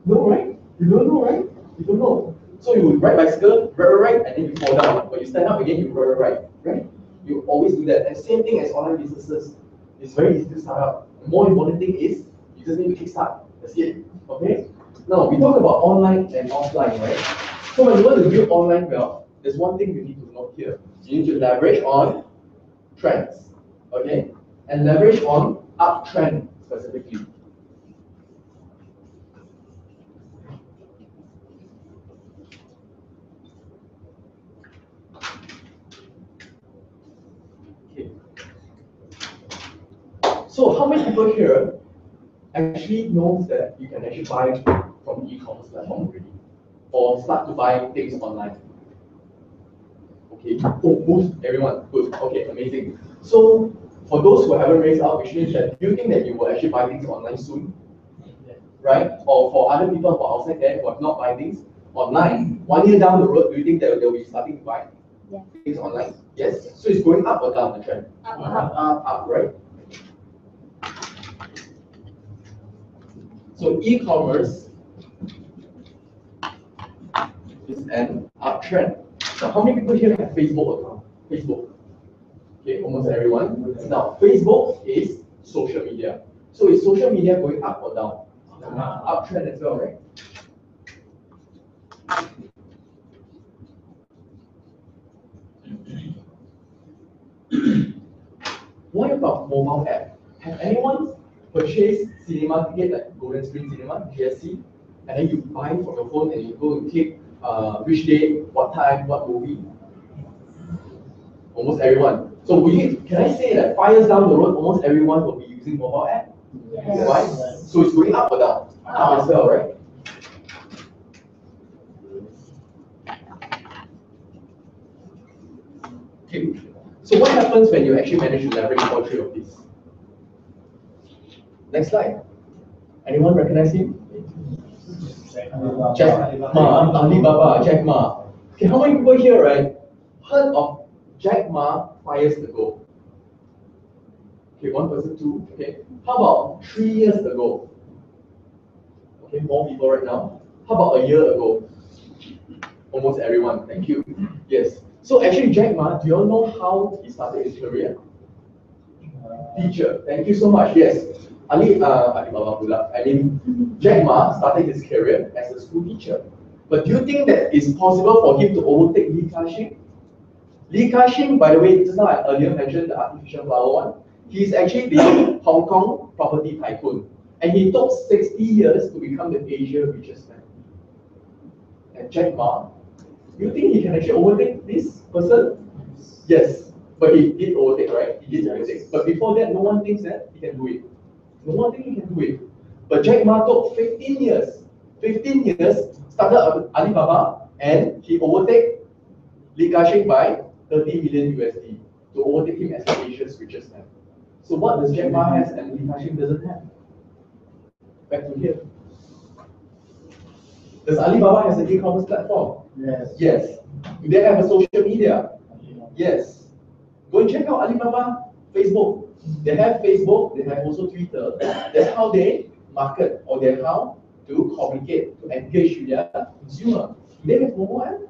No, right? You don't know, right? You don't know. So you would ride bicycle, ride, and then you fall down. But you stand up again, you ride, right? You always do that. And same thing as online businesses. It's very easy to start up. The more important thing is you just need to kickstart. That's it. Okay? Now we talk about online and offline, right? So when you want to build online wealth, there's one thing you need to note here. You need to leverage on trends. Okay? And leverage on uptrend specifically. Okay. So how many people here actually knows that you can actually buy from the e-commerce platform already? Or start to buy things online? Okay, oh, most everyone, good, okay, amazing. So for those who haven't raised up, which means that do you think that you will actually buy things online soon? Right? Or for other people who are outside there who have not buy things online, 1 year down the road, do you think that they'll be starting to buy things online? Yes. So it's going up or down the trend? Up, right? So e-commerce is an uptrend. Now, how many people here have Facebook account? Facebook. Okay, almost everyone. Now, Facebook is social media. So is social media going up or down? Uptrend as well, right? What about mobile app? Have anyone purchased cinema ticket like Golden Screen Cinema, GSC, and then you buy from your phone and you go and click which day, what time, what movie? Almost everyone. So can I say that 5 years down the road, almost everyone will be using mobile app? Yes. Why? So it's going up or down? Up as well, right? Okay. So what happens when you actually manage to leverage all 3 of these? Next slide. Anyone recognize him? Jack Ma, Alibaba, Jack Ma. Okay, how many people here, right, heard of Jack Ma 5 years ago? Okay, 1 person, 2. Okay, how about 3 years ago? Okay, more people right now. How about a year ago? Almost everyone. Thank you. Yes. So actually, Jack Ma, do you all know how he started his career? Teacher. Thank you so much. Yes. Alibaba pula. Jack Ma started his career as a school teacher. But do you think that it's possible for him to overtake Li Ka-shing? Li Ka-shing, by the way, just now I earlier mentioned the artificial flower one. He's actually the Hong Kong property tycoon. And he took 60 years to become the Asia richest man. And Jack Ma, you think he can actually overtake this person? Yes, but he did overtake, right? He did overtake. But before that, no one thinks that he can do it. No one thinks he can do it. But Jack Ma took 15 years. 15 years, started Alibaba, and he overtake Li Ka-shing by 30 million USD to overtake him as the Asia's richest man. So what does Jack Ma have and Li Ka-shing doesn't have? Back to here. Does Alibaba has an e-commerce platform? Yes. Yes. Do they have a social media? Yes. Go and check out Alibaba Facebook. They have Facebook, they have also Twitter. That's how they market, or that's how to communicate, to engage with their consumer. Do they have mobile app?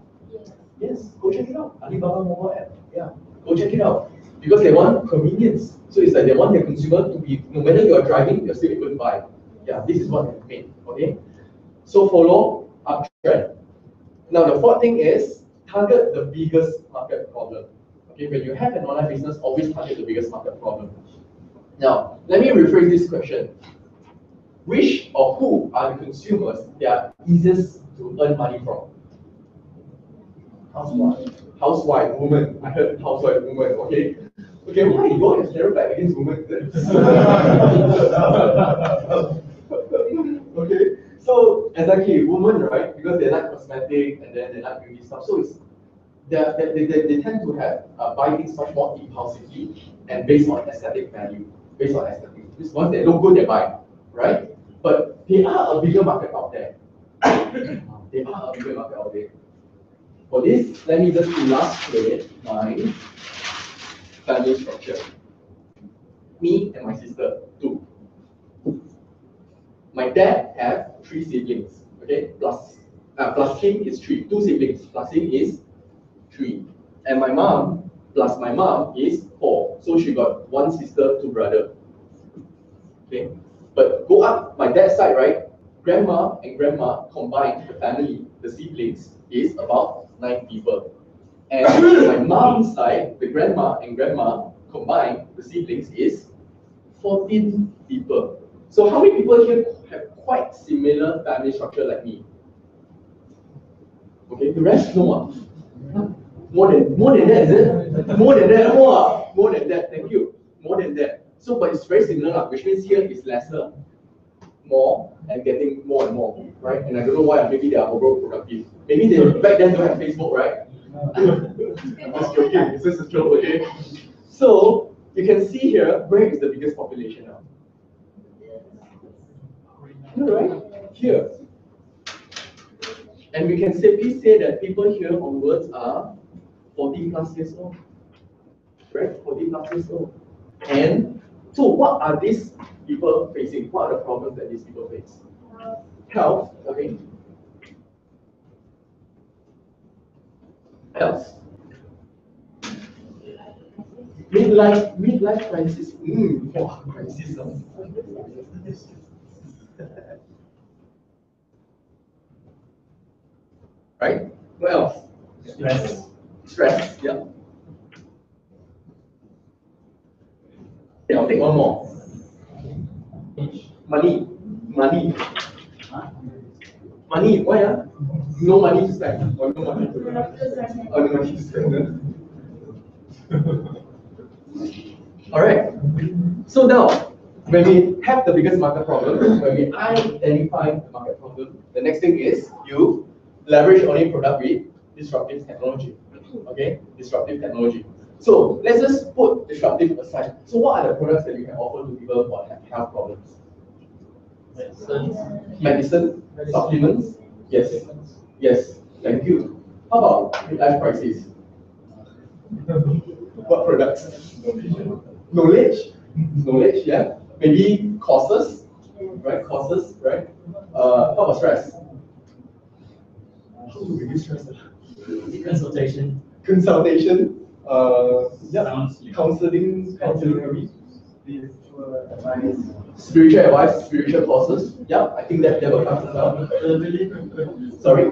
Yes. Go check it out. Alibaba mobile app. Yeah. Go check it out. Because they want convenience. So it's like they want their consumer to be, no matter you are driving, you're still able to buy. Yeah, this is what they've made. Okay. So follow uptrend. Now the fourth thing is target the biggest market problem. Okay, when you have an online business, always target the biggest market problem. Now, let me rephrase this question. Which or who are the consumers that are easiest to earn money from? Housewife. Housewife, woman. I heard housewife, woman. Okay. Okay, why you don't have stereotype against women? Okay. So exactly, women, right? Because they like cosmetic and then they like beauty stuff. So it's they tend to have buy things much more impulsively and based on aesthetic value, based on aesthetic. This once they look good, they buy, right? But they are a bigger market out there. They are a bigger market out there. For this, let me just illustrate my family structure. Me and my sister, 2. My dad have 3 siblings, okay? Plus him is 3. 2 siblings plus him is 3. And my mom plus my mom is 4. So she got 1 sister, 2 brothers. Okay? But go up my dad's side, right? Grandma and grandma combined, the family, the siblings, is about 9 people. And my mom's side, the grandma and grandma combined, the siblings, is 14 people. So how many people here have quite similar family structure like me? Okay, the rest, no one. More than that, is it? More than that, more than that, thank you. More than that. So, but it's very similar, which means here is lesser, more, and getting more and more, right? And I don't know why, maybe they are overproductive. Maybe they back then don't have Facebook, right? I'm just joking, this is a joke, okay? So, you can see here, where is the biggest population now? Here, right? Here. And we can safely say that people here onwards are 40 plus years old. Right? 40 plus years old. And so what are these people facing? What are the problems that these people face? Health, okay. Health. Midlife crisis. Wow, crisis. Right? What else? Stress, yeah. Okay, I'll take one more. Money. Money, why? No money to spend. Or no money to spend. Or no money to spend. Alright. So now, when we have the biggest market problem, when we identify the market problem, the next thing is you leverage on a product with disruptive technology. Okay? Disruptive technology. So let's just put disruptive aside. So what are the products that you can offer to people who have health problems? Medicine? Supplements? Yes. Yes. Thank you. How about midlife crisis? What products? Knowledge? Knowledge, yeah. Maybe courses, right? Courses, right? How about stress? How to reduce stress? Consultation. Consultation. Yeah. Counseling, maybe. Spiritual advice, spiritual courses. Yeah, I think that will come as well. Sorry?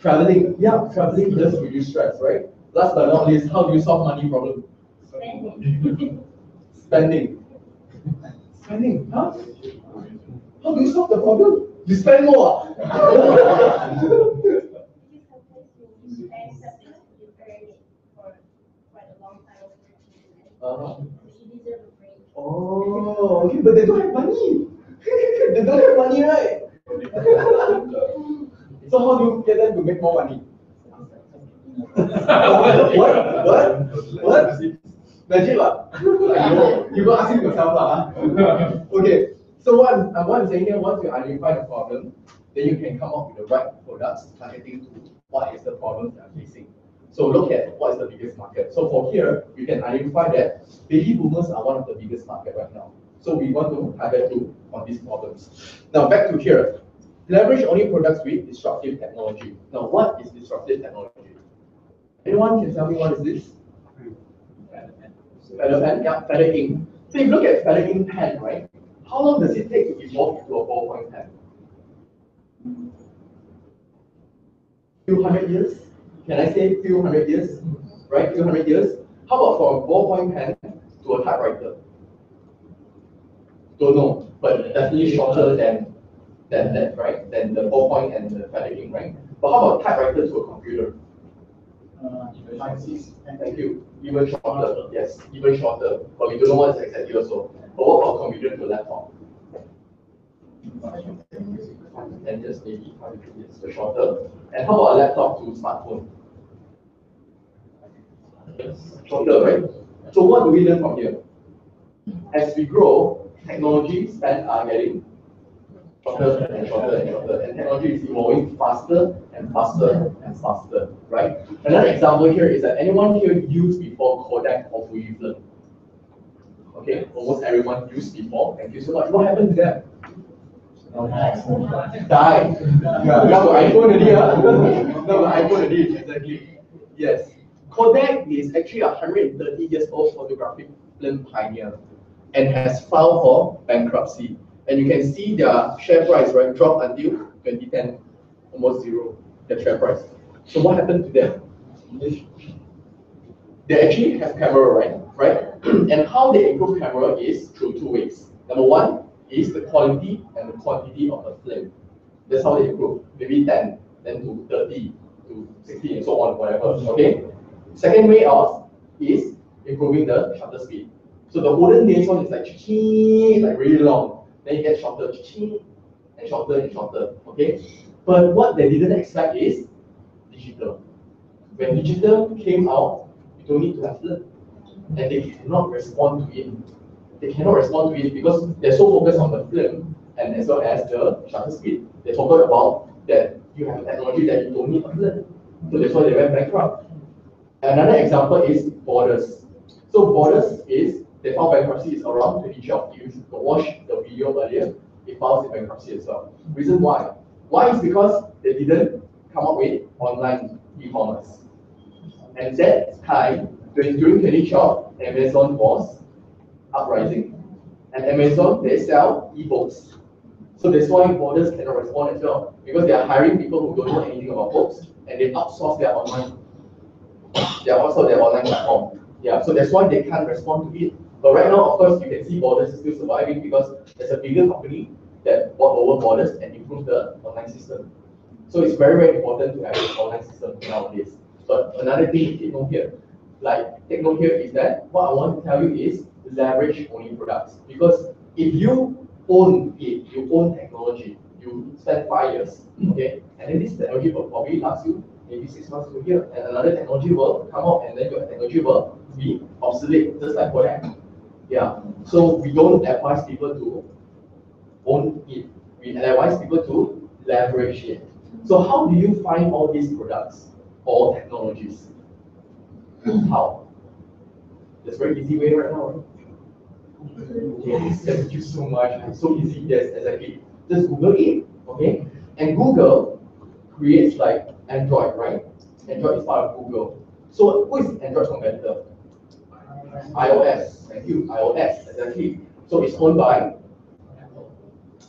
Traveling. Yeah, traveling just reduce stress, right? Last but not least, how do you solve money problem? Spending. Spending, huh? How do you solve the problem? You spend more. Oh, okay, but they don't have money. They don't have money, right? So how do you get them to make more money? What? Legit lah. You go ask him yourself lah. Okay. So what I'm saying here, once you identify the problem, then you can come up with the right products targeting to what is the problem they are facing. So look at what is the biggest market. So for here, we can identify that baby boomers are one of the biggest market right now. So we want to target to on these problems. Now back to here. Leverage only products with disruptive technology. Now what is disruptive technology? Anyone can tell me what is this? Feather pen, yeah, feather ink. So if you look at feather ink pen, right? How long does it take to evolve into a ballpoint pen? Few hundred years? Can I say few hundred years? Right, few hundred years? How about from a ballpoint pen to a typewriter? Don't know, but definitely shorter than that, right? Than the ballpoint and the feather ink, right? But how about typewriter to a computer? Thank you. Even shorter, yes, even shorter. But we don't know what is exactly also. But what about computer to laptop? 10 years, maybe 5 years, so shorter. And how about a laptop to smartphone? Shorter, right? So what do we learn from here? As we grow, technology spans are getting shorter and shorter and shorter, and technology is evolving faster and faster and faster, right? Another example here is that anyone here used before Kodak or Fujifilm? Okay, almost everyone used before. Thank you so much. What happened to them? Die. Yeah, now iPhone already, now iPhone already, exactly. Yes. Kodak is actually a 130 years old photographic film pioneer and has filed for bankruptcy. And you can see their share price, right, dropped until 2010, almost zero, the share price. So what happened to them? They actually have camera, right? And how they improve camera is through two ways. Number one is the quality and the quantity of the film. That's how they improve. Maybe 10, then to 30, to 60, and so on, whatever. Okay. Second way out is improving the shutter speed. So the olden days one is like really long. Then it gets shorter, and shorter and shorter. Okay. But what they didn't expect is digital. When digital came out, you don't need to have film, and they cannot respond to it. They cannot respond to it because they're so focused on the film and as well as the shutter speed. They forgot about that you have technology that you don't need a film. So that's why they went bankrupt. Another example is Borders. So Borders is, they filed bankruptcy is around 2012. You watch the video earlier, it files in bankruptcy as well. Reason why? Why is because they didn't come up with online e-commerce. And that time, during 2012, Amazon was uprising. And Amazon, they sell e-books. So that's why Borders cannot respond as well, because they are hiring people who don't know anything about books, and they outsource their online. They outsource their online platform. Yeah, so that's why they can't respond to it. But right now, of course, you can see Borders is still surviving because there's a bigger company that bought over Borders and improved the online system. So it's very, very important to have an online system nowadays. But another thing to take note here, is that what I want to tell you is leverage only products. Because if you own it, you own technology, you spend 5 years, okay, and then this technology will probably last you maybe 6 months to a year, and another technology will come out, and then your technology will be obsolete, just like Kodak. Yeah. So we don't advise people to own it. We advise people to leverage it. So how do you find all these products or technologies? How? There's a very easy way right now, right? Yes, thank you so much. It's so easy. Yes, exactly. Just Google it, okay? And Google creates like Android, right? Android is part of Google. So who is Android's competitor? iOS. Thank you. iOS, exactly. So it's owned by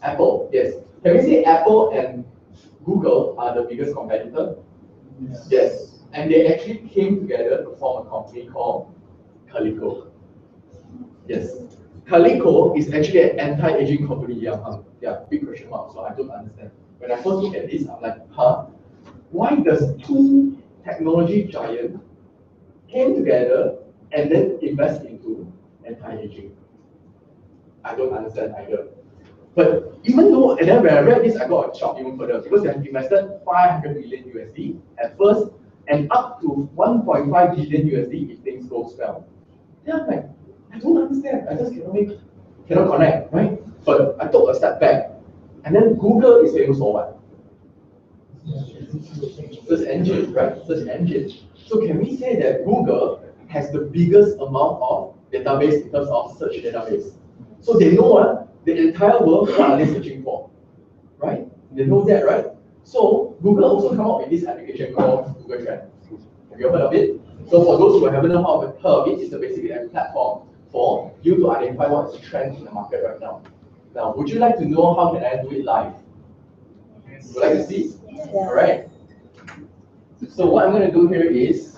Apple. Yes. Can we say Apple and Google are the biggest competitor? Yes. And they actually came together to form a company called Calico. Yes. Calico is actually an anti-aging company. Yeah, big question mark. So I don't understand. When I first look at this, I'm like, huh? Why does two technology giants came together and then invest into anti-aging? I don't understand either. But even though, and then when I read this, I got shocked even further because they have invested 500 million USD at first and up to 1.5 billion USD if things go well. Then I'm like, I don't understand. I just cannot connect, right? But I took a step back. And then Google is famous for what? Search engine, right? Search engine. So can we say that Google has the biggest amount of database in terms of search database? So they know what the entire world, what are they searching for, right? They know that, right? So Google also come up with this application called Google Trend. Have you heard of it? So for those who haven't heard of it, it's basically a platform for you to identify what is the trend in the market right now. Now, would you like to know how can I do it live? Would you like to see? Yeah. All right. So what I'm going to do here is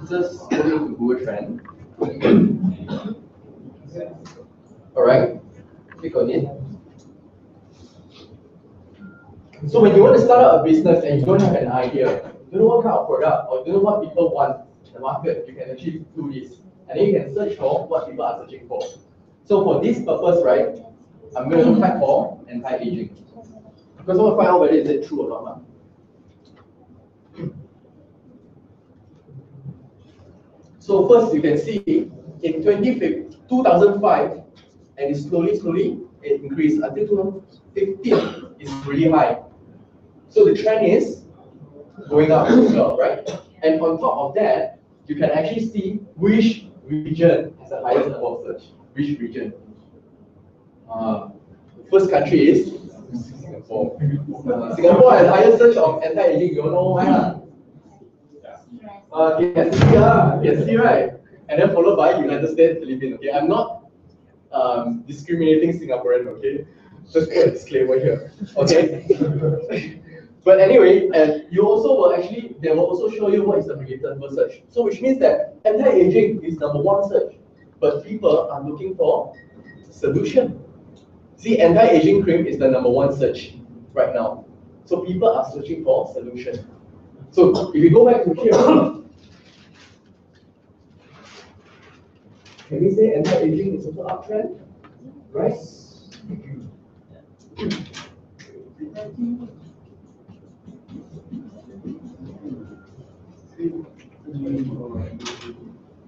just go into Google Trend. All right. Click on it. So when you want to start up a business and you don't have an idea, you don't know what kind of product or you don't know what people want in the market, you can actually do this. And then you can search for what people are searching for. So for this purpose, right, I'm going to type for anti-aging. Because I want to find out whether is it true or not. So first you can see in 2005, and it slowly it increased until 2015 is really high. So the trend is going up as well, right? And on top of that, you can actually see which region has the highest number of search. Which region? The first country is Singapore. Singapore has the highest search of anti-aging. You know why? You can see, right? And then followed by United States, Philippines. Okay, I'm not discriminating Singaporean. Okay, just put a disclaimer here. Okay. But anyway, and you also will actually, they will also show you what is the related number search. So which means that anti-aging is #1 search, but people are looking for solution. See, anti-aging cream is the #1 search right now. So people are searching for solution. So if you go back to here, can we say anti-aging is also uptrend, right?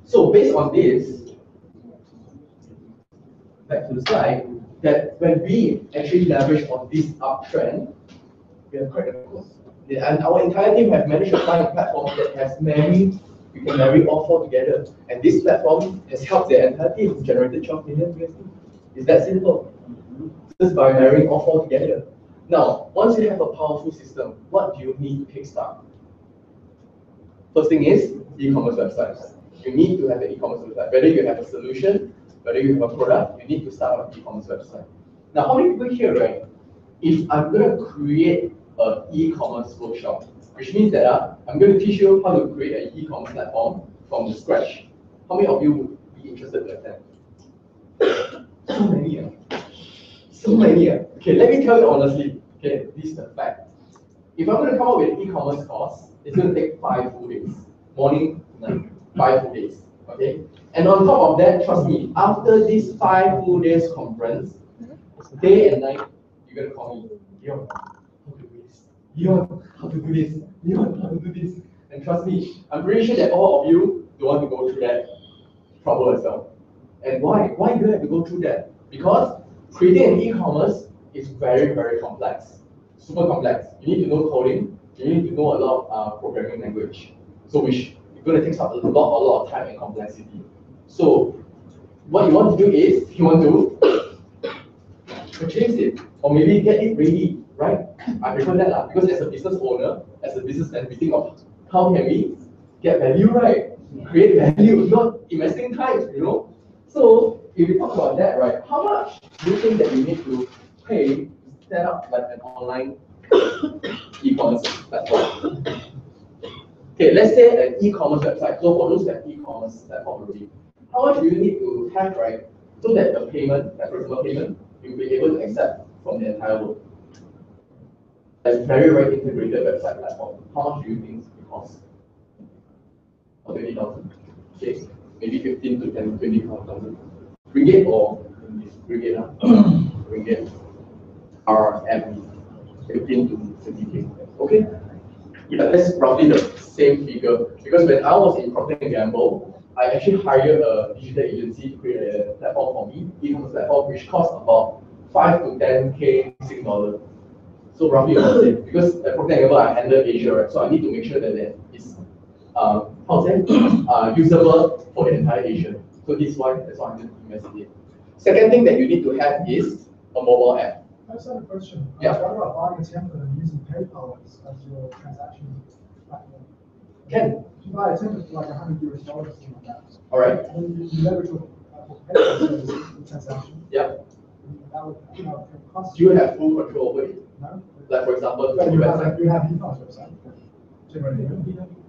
So based on this, back to the slide, that when we actually leverage on this uptrend, we are quite a course. And our entire team have managed to find a platform that has we can marry all four together. And this platform has helped the entire team to generate 12 million USD. It's that simple. Just by marrying all four together. Now, once you have a powerful system, what do you need to kickstart? First thing is e-commerce websites. You need to have an e-commerce website. Whether you have a solution, whether you have a product, you need to start an e-commerce website. Now, how many people here, right? If I'm going to create an e-commerce workshop, which means that I'm going to teach you how to create an e-commerce platform from the scratch. How many of you would be interested in that? So many. So many. Okay, let me tell you honestly. Okay, this is the fact. If I'm going to come up with an e-commerce course, it's going to take 5 full days. Morning, night, 5 full days. Okay? And on top of that, trust me, after this 5 full days conference, day and night, you're going to call me, Leon, how to do this? Leon, how to do this? Leon, how to do this? And trust me, I'm pretty sure that all of you don't want to go through that trouble as well. And why? Why do you have to go through that? Because creating an e-commerce is very, very complex. Super complex. You need to know coding. You need to know a lot of programming language. So which is going to take up a lot of time and complexity. So what you want to do is you want to purchase it or maybe get it ready, right? I prefer that because as a business owner, as a businessman, we think of how can we get value, right? Create value, not investing time, you know? So if we talk about that, right, how much do you think that you need to pay to set up like an online e-commerce platform? Okay, let's say an e-commerce website. So for those that e-commerce platform already, how much do you need to have, right, so that the payment, that personal payment, you'll be able to accept from the entire world? A very, very integrated website platform. How much do you think it costs? 20,000. Okay, maybe 15 to 10, 20,000. Ringgit or ringgit? Ringgit. RMB. 15 to 20K. Okay. Yeah, that's roughly the same figure. Because when I was in Procter & Gamble, I actually hired a digital agency to create a platform for me, e-commerce platform, which cost about 5 to 10K Sing dollar. So roughly about the same. Because at Procter & Gamble, I handle Asia, right? So I need to make sure that that is usable for the entire Asia. So that's why I'm going to invest in it. Second thing that you need to have is a mobile app. I just have a question. Yeah. What about buying a template and using PayPal as your transaction platform? Can. If you buy a template for like $100 or something like that. All right. And then you leverage your PayPal service the transaction. Yeah. That would, cost. Do you have full control over it? No. Like for example, But the you website. have e-commerce website. Generally.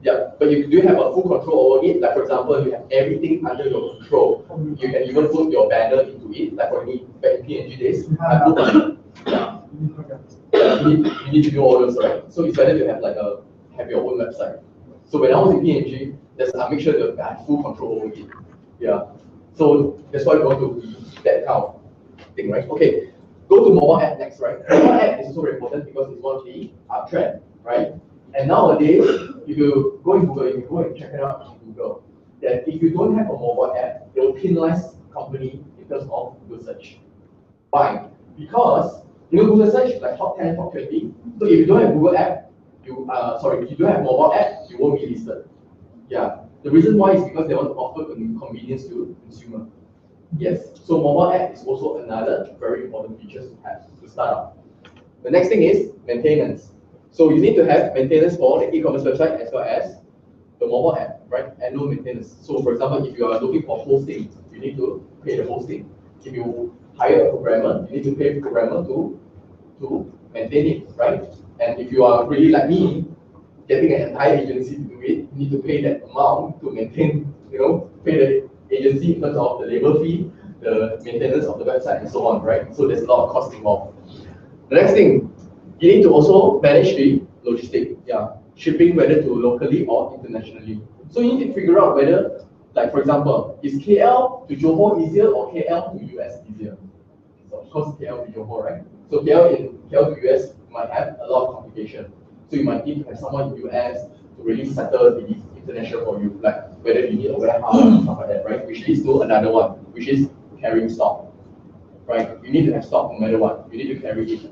Yeah, but you do have a full control over it. Like for example, you have everything under your control. You can even put your banner into it. Like for me, back in P&G days, I put you need to do all those, right? So it's better to have like have your own website. So when I was in P&G, I make sure that I have full control over it. Yeah. So that's why we want to be that kind of thing, right? Okay. Go to mobile app next, right? Mobile app is also very important because it's one of the uptrend, right? And nowadays, if you go in Google, if you go and check it out in Google, that if you don't have a mobile app, it will penalize company in terms of Google search. Why? Because Google search like top 10, top 20. So if you don't have Google app, if you don't have mobile app, you won't be listed. Yeah. The reason why is because they want to offer convenience to consumer. Yes. So mobile app is also another very important feature to have to start up. The next thing is maintenance. So you need to have maintenance for the e-commerce website as well as the mobile app, right? Annual maintenance. So for example, if you are looking for hosting, you need to pay the hosting. If you hire a programmer, you need to pay the programmer to maintain it, right? And if you are really like me, getting an entire agency to do it, you need to pay that amount to maintain, pay the agency in terms of the labor fee, the maintenance of the website, and so on, right? So there's a lot of cost involved. The next thing, you need to also manage the logistics, shipping whether to locally or internationally. So you need to figure out whether, like for example, is KL to Johor easier or KL to US easier? So of course KL to Johor, right? So KL to US might have a lot of complication. So you might need to have someone in US to really settle the international for you, like whether you need a warehouse and stuff like that, right? Which leads to another one, which is carrying stock, right? You need to have stock no matter what. You need to carry it,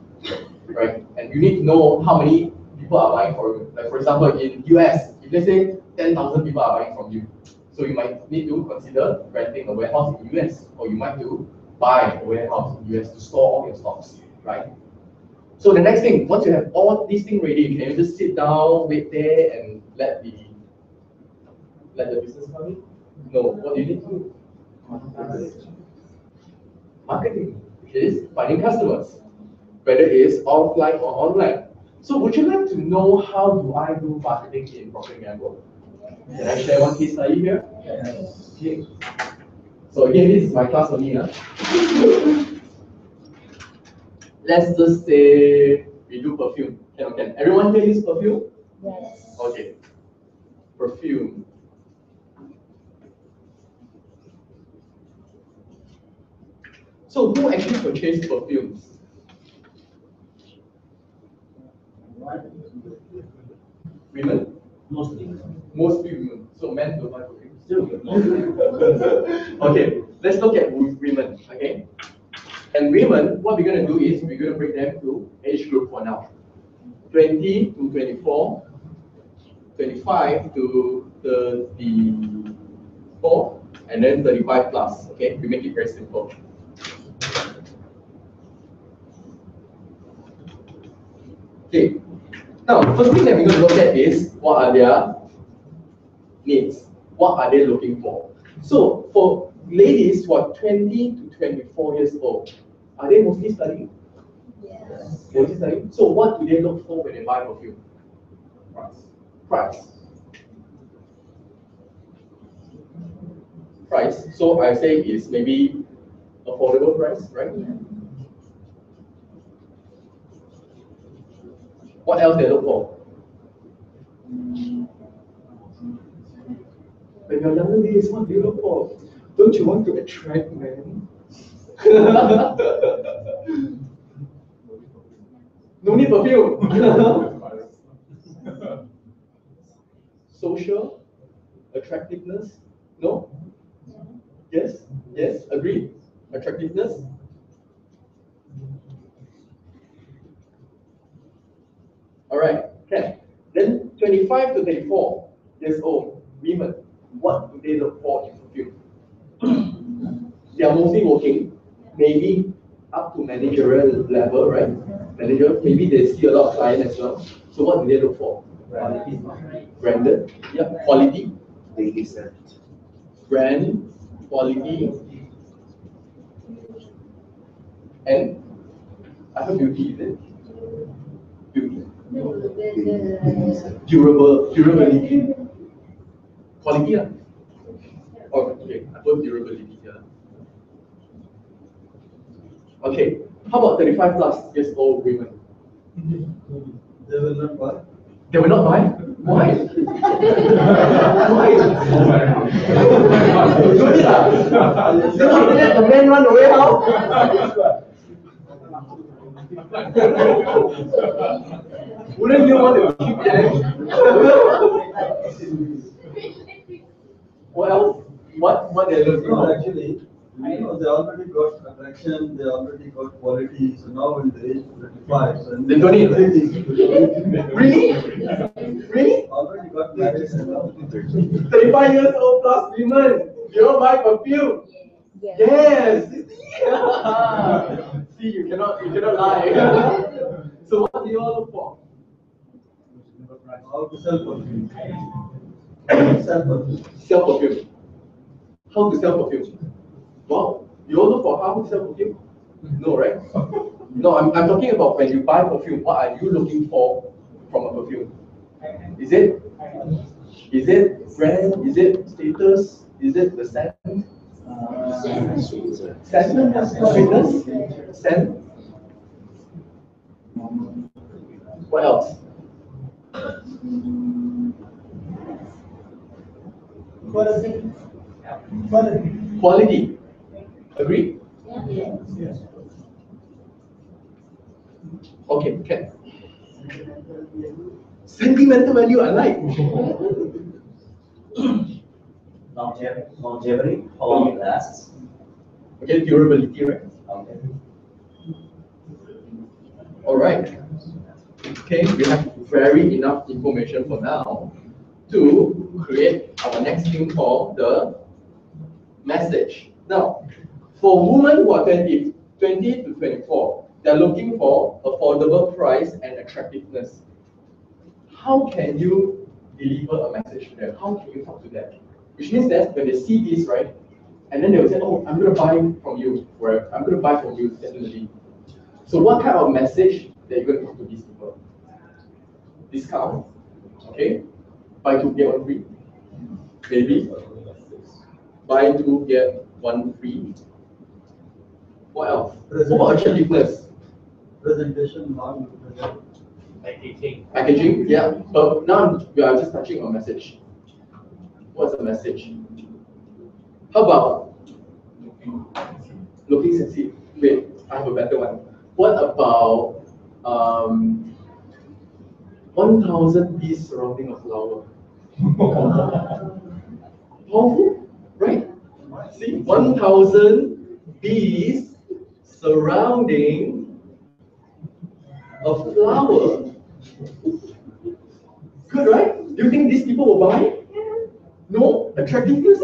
right? And you need to know how many people are buying for you. Like for example, in US, if let's say 10,000 people are buying from you, so you might need to consider renting a warehouse in US, or you might do buy a warehouse in US to store all your stocks, right? So the next thing, once you have all these things ready, can you just sit down, wait there, and let the business come in? No, what do you need to do? Marketing, which is finding customers, whether it is offline or online. So would you like to know how do I do marketing in Procter & Gamble? Can I share one case study here? Yes. Okay. So again, this is my class only. Let's just say we do perfume. Can everyone here use perfume? Yes. Okay. Perfume. So who actually purchase perfumes? Women? Mostly. Mostly women. So men don't buy perfume. Still women. Okay, let's look at women. Okay. And women, what we're going to do is we're going to break them to age group for now. 20 to 24, 25 to 34, and then 35 plus. Okay, we make it very simple. Okay. Now, the first thing that we're going to look at is what are their needs? What are they looking for? So, for ladies who are 20 to 24 years old, are they mostly studying? Yes. Mostly studying. So, what do they look for when they buy perfume? Price. Price. price. So I say it's maybe affordable price, right? What else they look for? When you're younger days, what do you look for? Don't you want to attract men? No need perfume. Social attractiveness? No? Yes? Yes? Agree? Attractiveness? Alright, okay. Then 25 to 34 years old women, what do they look for in perfume? They are mostly working, maybe up to managerial level, right? Manager, maybe they see a lot of clients as well. So what do they look for? Branded, yeah, quality. Daily set. Brand, quality, and I have beauty, is it? Beauty. Durability. Quality, yeah. Oh, okay, I put durability here. Okay, how about 35 plus years old women? They will not buy. They will not buy? Why? Why? No need ah. Then after that the men run away how? Wouldn't you want to keep them? What else? What they're looking No, for? actually, they already got attraction, they already got quality, so now when they reach 35, so They don't need everything. Really? Really? Already got married and now 35 years old plus women, you don't buy perfume? Yes. See, you cannot lie. So what do you all look for? how to sell perfume. Sell perfume. Sell perfume. How to sell perfume? Wow, you all look for how to sell perfume? No, right? No, I'm talking about when you buy perfume, what are you looking for from a perfume? Is it brand? Is it status? Is it the scent? Scent? Sweetness? Scent? What else? Quality. Agree? Yes. Okay, okay. Sentimental value I like. Longevity, how long it lasts. Okay, durability, right? Okay. Alright. Okay, we have very enough information for now to create our next thing called the message. Now, for women who are 20 to 24, they're looking for affordable price and attractiveness. How can you deliver a message to them? How can you talk to them? Which means that when they see this, right, and then they will say, oh, I'm going to buy from you, or I'm going to buy from you, definitely. So what kind of message that you're going to talk to these people? Discount, okay? Buy two, get one free. Maybe. Buy two, get one free. What else? What about attractiveness? Presentation, Packaging, yeah. But now we are just touching on message. What's the message? How about looking sexy? Wait, I have a better one. What about 1,000 bees surrounding a flower? Powerful, right? See, 1,000 bees surrounding a flower. Good, right? Do you think these people will buy? No? Attractiveness?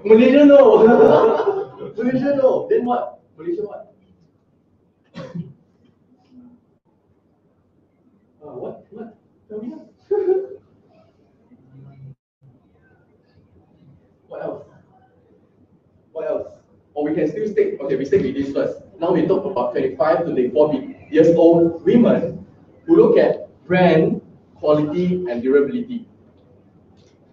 Malaysia, no. Malaysia, no. Then what? Malaysia, what? What? Tell me. What else? What else? Or we can still stick. Okay, we stick with this first. Now we talk about 25 to 34 years old women who look at brand, quality, and durability.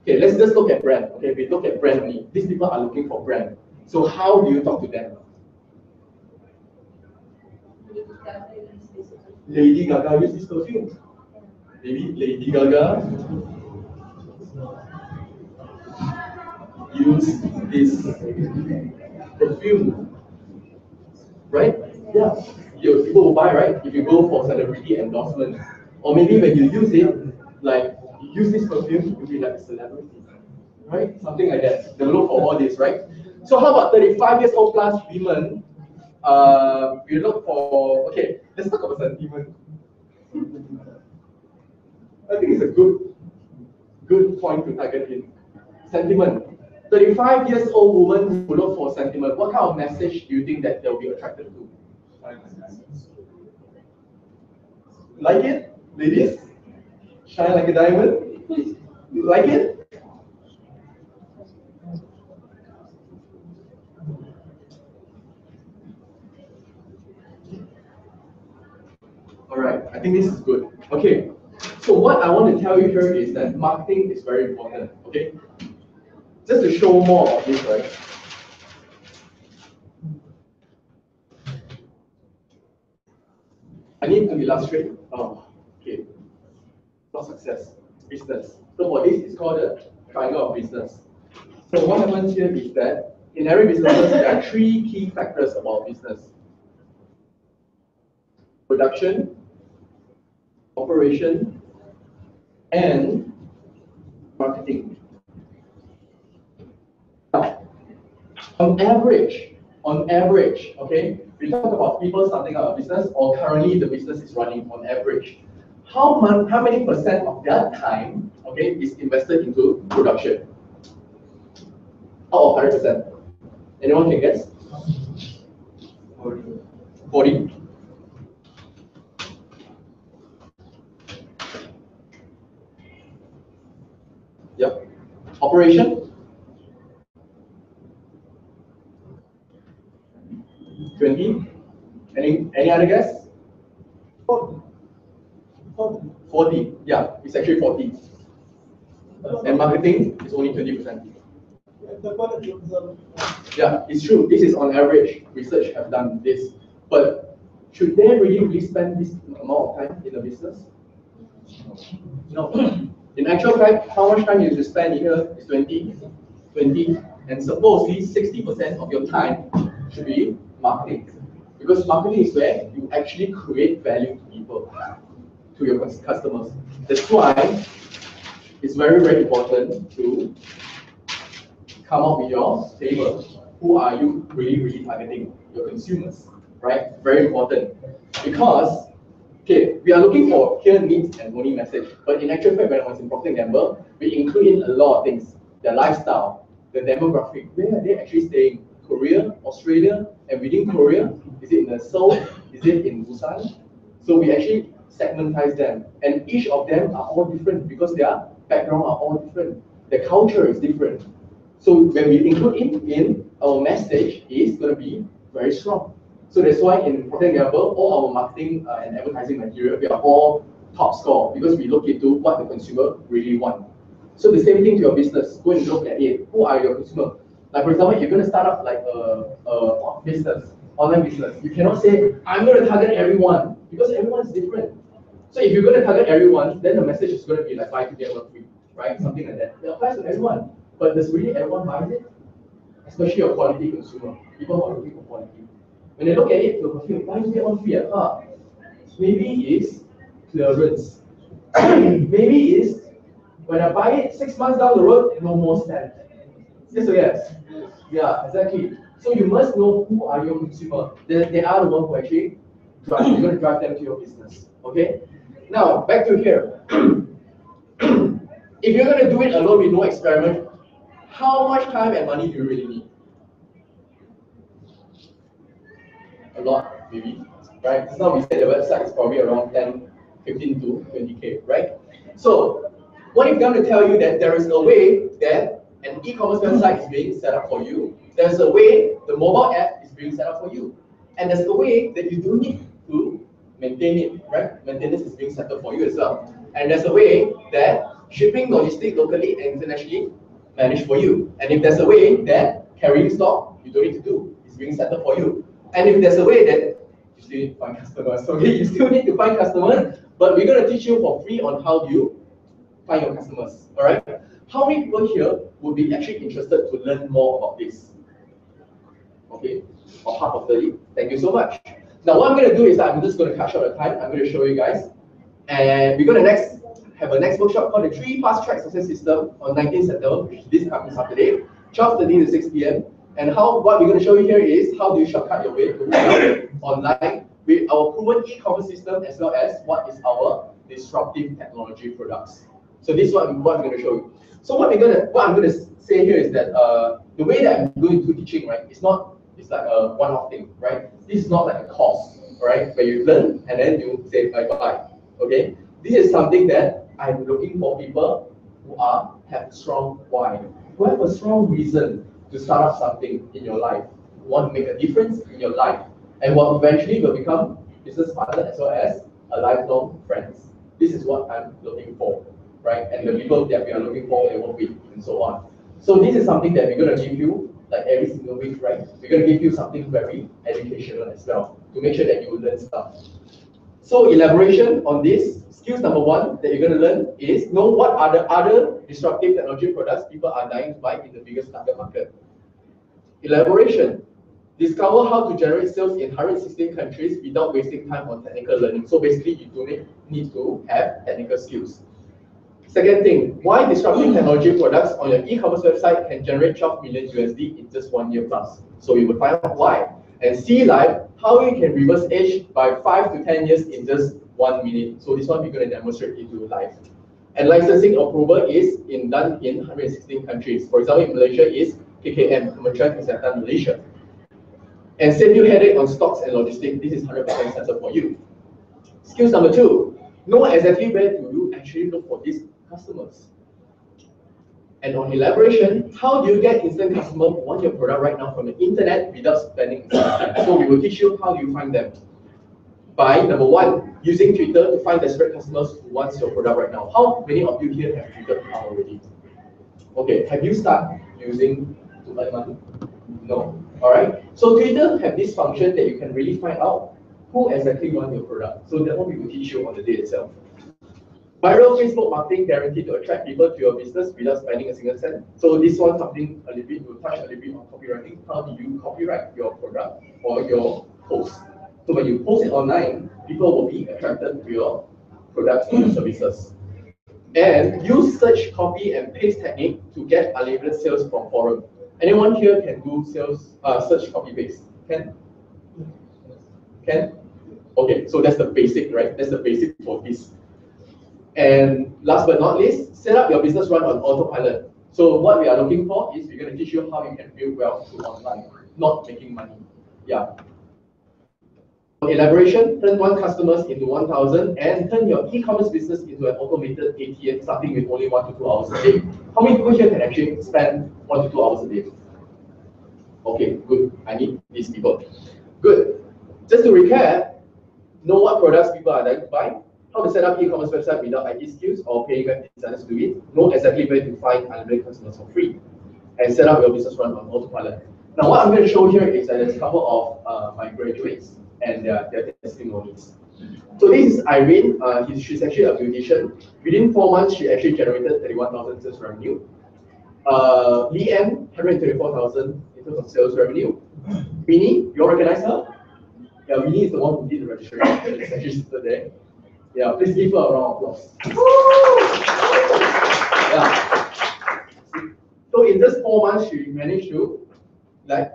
Okay, let's just look at brand. Okay, we look at brand only. These people are looking for brand. So how do you talk to them? Lady Gaga uses this perfume. Maybe Lady Gaga use this perfume, right? Yeah, people will buy, right? If you go for celebrity endorsement, or maybe when you use it, like you use this perfume, you'll be like a celebrity, right? Something like that. They look for all this, right? So how about 35 years old plus women? We look for, okay, let's talk about sentiment. I think it's a good point to target in. Sentiment. 35 years old woman who look for sentiment. What kind of message do you think that they'll be attracted to? Like it? Ladies? Shine like a diamond? Like it? Alright, I think this is good. Okay, so what I want to tell you here is that marketing is very important, okay? Just to show more of this, right? I need to illustrate, okay, not success, business. So for this, it's called the triangle of business. So what happens here is that in every business, there are 3 key factors about business. Production, operation, and marketing. Now, on average, okay, we talk about people starting out a business or currently the business is running on average. How many percent of their time, okay, is invested into production? Out of 100%. Anyone can guess? 40. Yep. Operation? 20. Any other guess? 40. Yeah, it's actually 40. And marketing is only 20%. Yeah, it's true. This is on average. Research have done this. But should they really spend this amount of time in the business? No. In actual fact, how much time you should spend here is 20, and supposedly 60% of your time should be marketing. Because marketing is where you actually create value to people, to your customers. That's why it's very, very important to come up with your flavor. Who are you really targeting? Your consumers, right? Very important. Because, okay, we are looking for clear needs and only message. But in actual fact, when I was in Procter & Gamble, we include in a lot of things. Their lifestyle, the demographic, where are they actually staying? Korea, Australia, and within Korea, is it in the Seoul? Is it in Busan? So we actually segmentize them. And each of them are all different because their background are all different. The culture is different. So when we include it in, our message is going to be very strong. So that's why in Procter & Gamble, all our marketing and advertising material, we are all top score because we look into what the consumer really want. So the same thing to your business. Go and look at it. Who are your consumer? Like for example, you're going to start up like a business, online business. You cannot say, I'm going to target everyone because everyone is different. So if you're going to target everyone, then the message is going to be like buy to get one free, right? Something like that. It applies to everyone. But does really everyone buy it? Especially a quality consumer. People who are looking for quality. When they look at it, they'll feel, buy to get one free. Maybe it's clearance. Maybe it's when I buy it 6 months down the road, no more stand. Yes or yes? Yeah, exactly. So you must know who are your consumer. They are the one who actually drive. You're going to drive them to your business. Okay? Now, back to here. If you're going to do it alone with no experiment, how much time and money do you really need? A lot, maybe. Right? Just now we said the website is probably around 15 to 20K, right? So, what if I'm going to tell you that there is a way that an e-commerce website is being set up for you? There's a way the mobile app is being set up for you. And there's a way that you do need to maintain it, right? Maintenance is being set up for you as well. And there's a way that shipping, logistics locally and internationally managed for you. And if there's a way that carrying stock, you don't need to do, it's being settled for you. And if there's a way that you still need to find customers, okay, you still need to find customers, but we're going to teach you for free on how you find your customers, all right? How many people here would be actually interested to learn more about this? Okay, or half of 30, thank you so much. Now what I'm going to do is I'm just going to cut short the time, I'm going to show you guys. And we're going to have a next workshop called the 3 Fast Track Success System on 19th September, which is this coming Saturday, 12:30 to 6 p.m. And what we're going to show you here is how do you shortcut your way to online with our proven e-commerce system as well as what is our disruptive technology products. So this is what we're going to show you. So what I'm going to say here is that the way that I'm going to do teaching, right, it's like a one-off thing, right? This is not like a course, right, where you learn and then you say bye-bye, okay? This is something that I'm looking for people who have strong why, who have a strong reason to start up something in your life, who want to make a difference in your life, and what eventually will become business partner as well as a lifelong friends. This is what I'm looking for, right? And the people that we are looking for and work with, and so on. So this is something that we're going to give you like every single week, right? We're going to give you something very educational as well to make sure that you learn stuff. So elaboration on this, skills number 1 that you're going to learn is know what are the other disruptive technology products people are dying to buy in the biggest target market. Elaboration, discover how to generate sales in 116 countries without wasting time on technical learning. So basically, you don't need to have technical skills. Second thing, why disruptive technology products on your e-commerce website can generate 12 million USD in just 1 year plus. So we will find out why. And see live how you can reverse age by 5 to 10 years in just 1 minute. So this one we're going to demonstrate it to live. And licensing approval is done in 116 countries. For example, in Malaysia is KKM, Kementerian Kesihatan Malaysia. And save you headache on stocks and logistics. This is 100% settled for you. Skills number 2, know exactly where do you actually look for these customers. And on elaboration, how do you get instant customers who want your product right now from the internet without spending time? So we will teach you how you find them. By number 1, using Twitter to find desperate customers who wants your product right now. How many of you here have Twitter account already? Okay, have you started using to earn money? No. Alright. So Twitter have this function that you can really find out who exactly wants your product. So that one we will teach you on the day itself. Viral Facebook marketing guaranteed to attract people to your business without spending a single cent. So this one something a little bit, we'll touch a little bit on copywriting. How do you copyright your product or your post? So when you post it online, people will be attracted to your products or services. And use search, copy, and paste technique to get unlimited sales from forum. Anyone here can do sales, search, copy, paste? Can? Okay, so that's the basic, right? That's the basic for this. And last but not least, set up your business run on autopilot. So what we are looking for is we're going to teach you how you can build wealth through online, not making money. Yeah. Elaboration, turn 1 customers into 1,000 and turn your e-commerce business into an automated ATM starting with only 1 to 2 hours a day. How many people here can actually spend 1 to 2 hours a day? Okay, good. I need these people. Good. Just to recap, know what products people are like to buy, how to set up e-commerce website without IT skills or paying web designers to do it, know exactly where to find unlimited customers for free, and set up your business run on autopilot. Now what I'm going to show here is that there's a couple of my graduates and their testimonies. So this is Irene. She's actually a beautician. Within 4 months, she actually generated 31,000 sales revenue. Leanne, 124,000 in terms of sales revenue. Winnie, you all recognize her? Yeah, Winnie is the one who did the registration. She's actually sitting there. Yeah, please give her a round of applause. Yeah. So in just 4 months, she managed to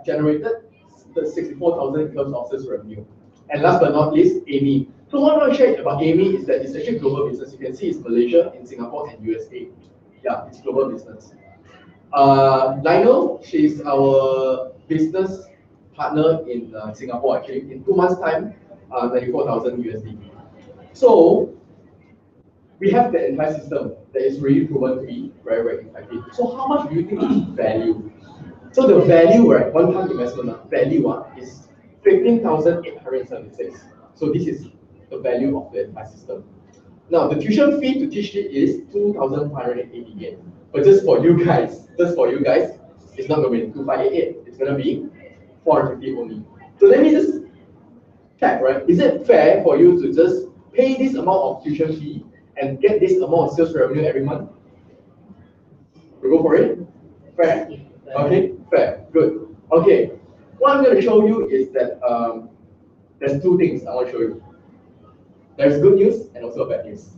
generated the 64,000 in terms of sales revenue. And last but not least, Amy. So what I want to share about Amy is that it's actually global business. You can see it's Malaysia, in Singapore, and USA. Yeah, it's global business. Lionel, she's our business partner in Singapore actually. In 2 months' time, 94,000 USD. So we have the entire system that is really proven to be very, very effective. So how much do you think is value? So the value, right, one-time investment value is 15,876. So this is the value of the entire system. Now, the tuition fee to teach it is 2,580 yen. But just for you guys, it's not going to be 2,588. It's going to be 450 only. So let me just check, right? Is it fair for you to just pay this amount of tuition fee and get this amount of sales revenue every month? We go for it? Fair? Okay, fair, good. Okay, what I'm going to show you is that there's two things I want to show you. There's good news and also bad news.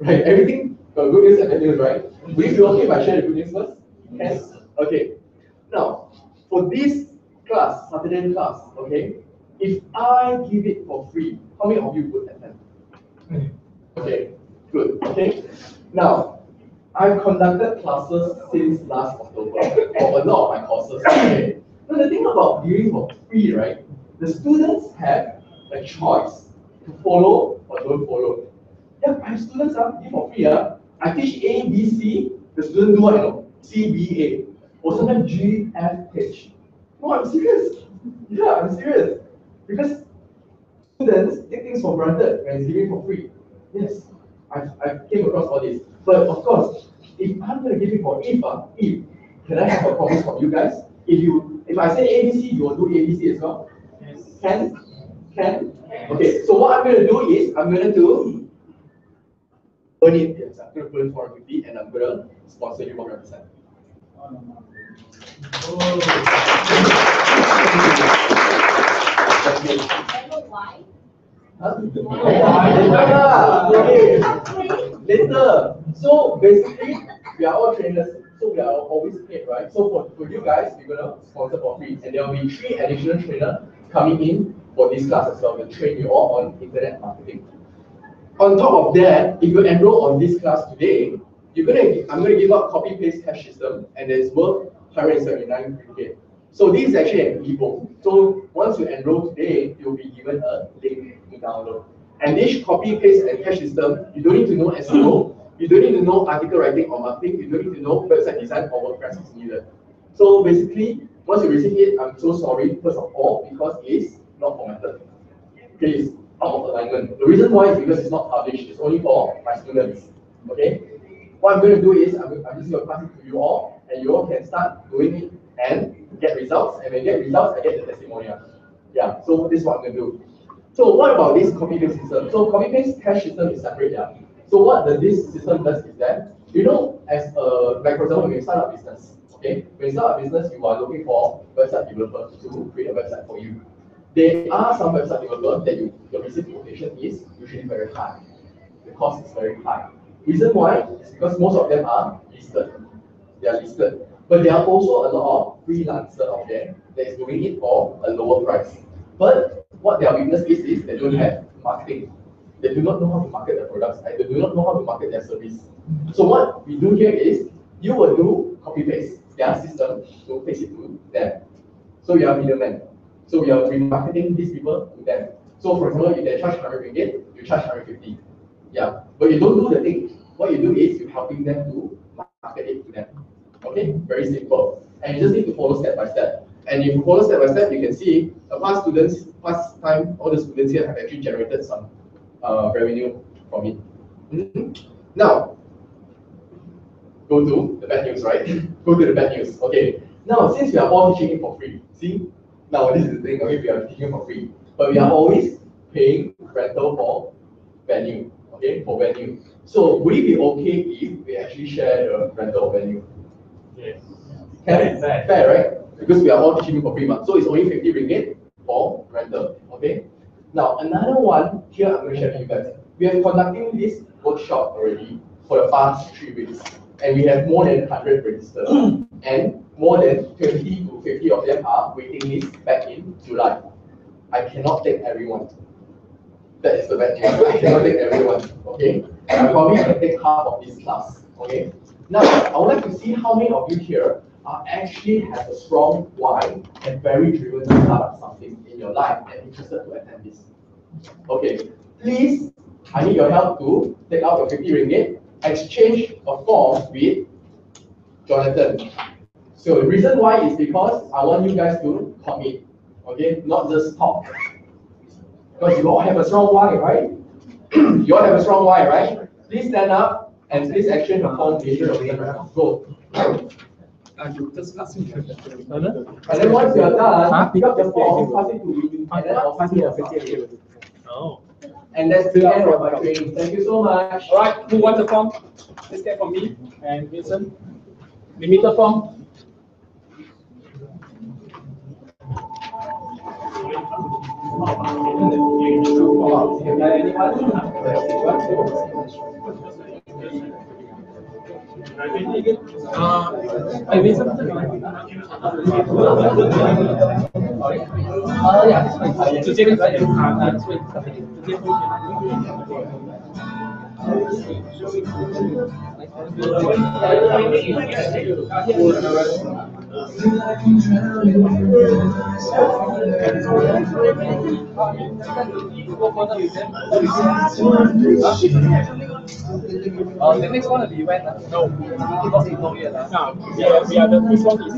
Right, everything got good news and bad news, right? Will you be okay if I share the good news first? Yes? Okay. Now, for this class, Saturday class, okay, if I give it for free, how many of you would attend? Okay, good. Okay. Now, I've conducted classes since last October for a lot of my courses. Okay. Now, the thing about giving for free, right? The students have a choice to follow or don't follow. Yeah, I have students give for free. I teach A, B, C. The student do what? You know, C, B, A. Or sometimes G, F, H. No, I'm serious. Yeah, I'm serious. Because students take things for granted when it's given for free. Yes, I came across all this. But of course, if I'm going to give it for if, can I have a promise from you guys? If I say ABC, you will do ABC as well? Yes. Can? Okay, so what I'm going to do is, I'm going to earn it. Yes, I'm going to put it 450 and I'm going to sponsor you 100%. Why? Later. So basically, we are all trainers, so we are always paid, right? So for you guys, we're gonna sponsor for free, and there will be 3 additional trainers coming in for this class as well to train you all on internet marketing. On top of that, if you enroll on this class today, I'm gonna give out copy paste cash system, and it's worth 179 ringgit. So this is actually an ebook. So once you enroll today, you'll be given a link to download. And this copy, paste, and cache system, you don't need to know SEO, you don't need to know article writing or marketing, you don't need to know website design or WordPress is needed. So basically, once you receive it, I'm so sorry, first of all, because it's not formatted. Okay, it's out of alignment. The reason why is because it's not published, it's only for my students. Okay? What I'm going to do is, I'm just going to pass it to you all, and you all can start doing it and get results, and when you get results, I get the testimonial. Yeah, so this is what I'm going to do. So what about this copy-paste system? So copy-paste cache system is separate, yeah. So what this system does is that, you know, as like for example, when you start a business, okay? When you start a business, you are looking for website developers to create a website for you. There are some website developers that your receipt quotation is usually very high. The cost is very high. Reason why is because most of them are listed. They are listed. But there are also a lot of freelancers out there that is doing it for a lower price. But what their weakness is they don't have marketing. They do not know how to market their products. They do not know how to market their service. So what we do here is, you will do copy-paste their system to paste it to them. So you are middleman. So you are remarketing these people to them. So for example, if they charge 100 ringgit, you charge 150. Yeah, but you don't do the thing. What you do is you're helping them to market it to them. Okay, very simple. And you just need to follow step by step. And if you follow step by step, you can see past time, all the students here have actually generated some revenue from it. Now, go to the bad news, right? Go to the bad news. Okay. Now, since we are all teaching it for free, see? Now, this is the thing. Okay, we are teaching it for free, but we are always paying rental for venue. Okay, for venue. So, would it be okay if we actually share the rental venue? Yes. Fair, right? Because we are all teaching for free month. So it's only 50 ringgit for rental. Okay. Now another one here I'm going to share with you guys. We are conducting this workshop already for the past 3 weeks, and we have more than 100 registered, and more than 20 to 50 of them are waiting list back in July. I cannot take everyone. That is the bad news. I cannot take everyone. Okay. I probably can take half of this class. Okay. Now, I would like to see how many of you here actually have a strong why and very driven to start up something in your life and interested to attend this. Okay, please, I need your help to take out your 50 ringgit, exchange a form with Jonathan. So the reason why is because I want you guys to commit, okay, not just talk. Because you all have a strong why, right? You all have a strong why, right? Please stand up and please action the form later. Go. And then once you are done, pick up the form, pass it to me, and then I'll pass it to Oh. And that's the end of my training. Thank you so much. All right, who wants the form? Please get from me and Vincent. Limiter form. The next one will be when? No, because it's not yet. Yeah, the first one is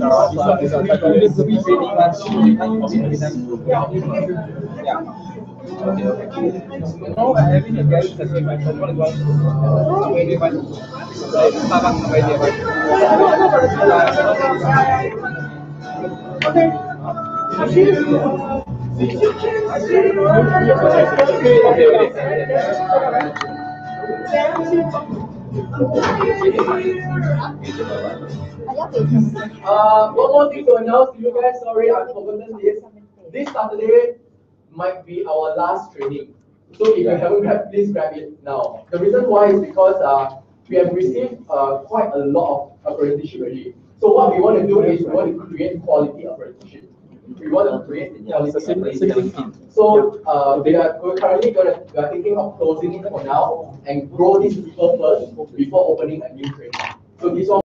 Yeah. No, I'm having a guy that's in my phone. What is one? Starbucks One more thing to announce to you guys. Sorry, I've forgotten this. This Saturday might be our last training. So if you haven't grabbed, please grab it now. The reason why is because we have received quite a lot of apprenticeship already. So what we want to do is we want to create quality apprenticeship. We want to create quality apprenticeship. So we're currently we are thinking of closing it for now and grow these people first before opening a new training. So this one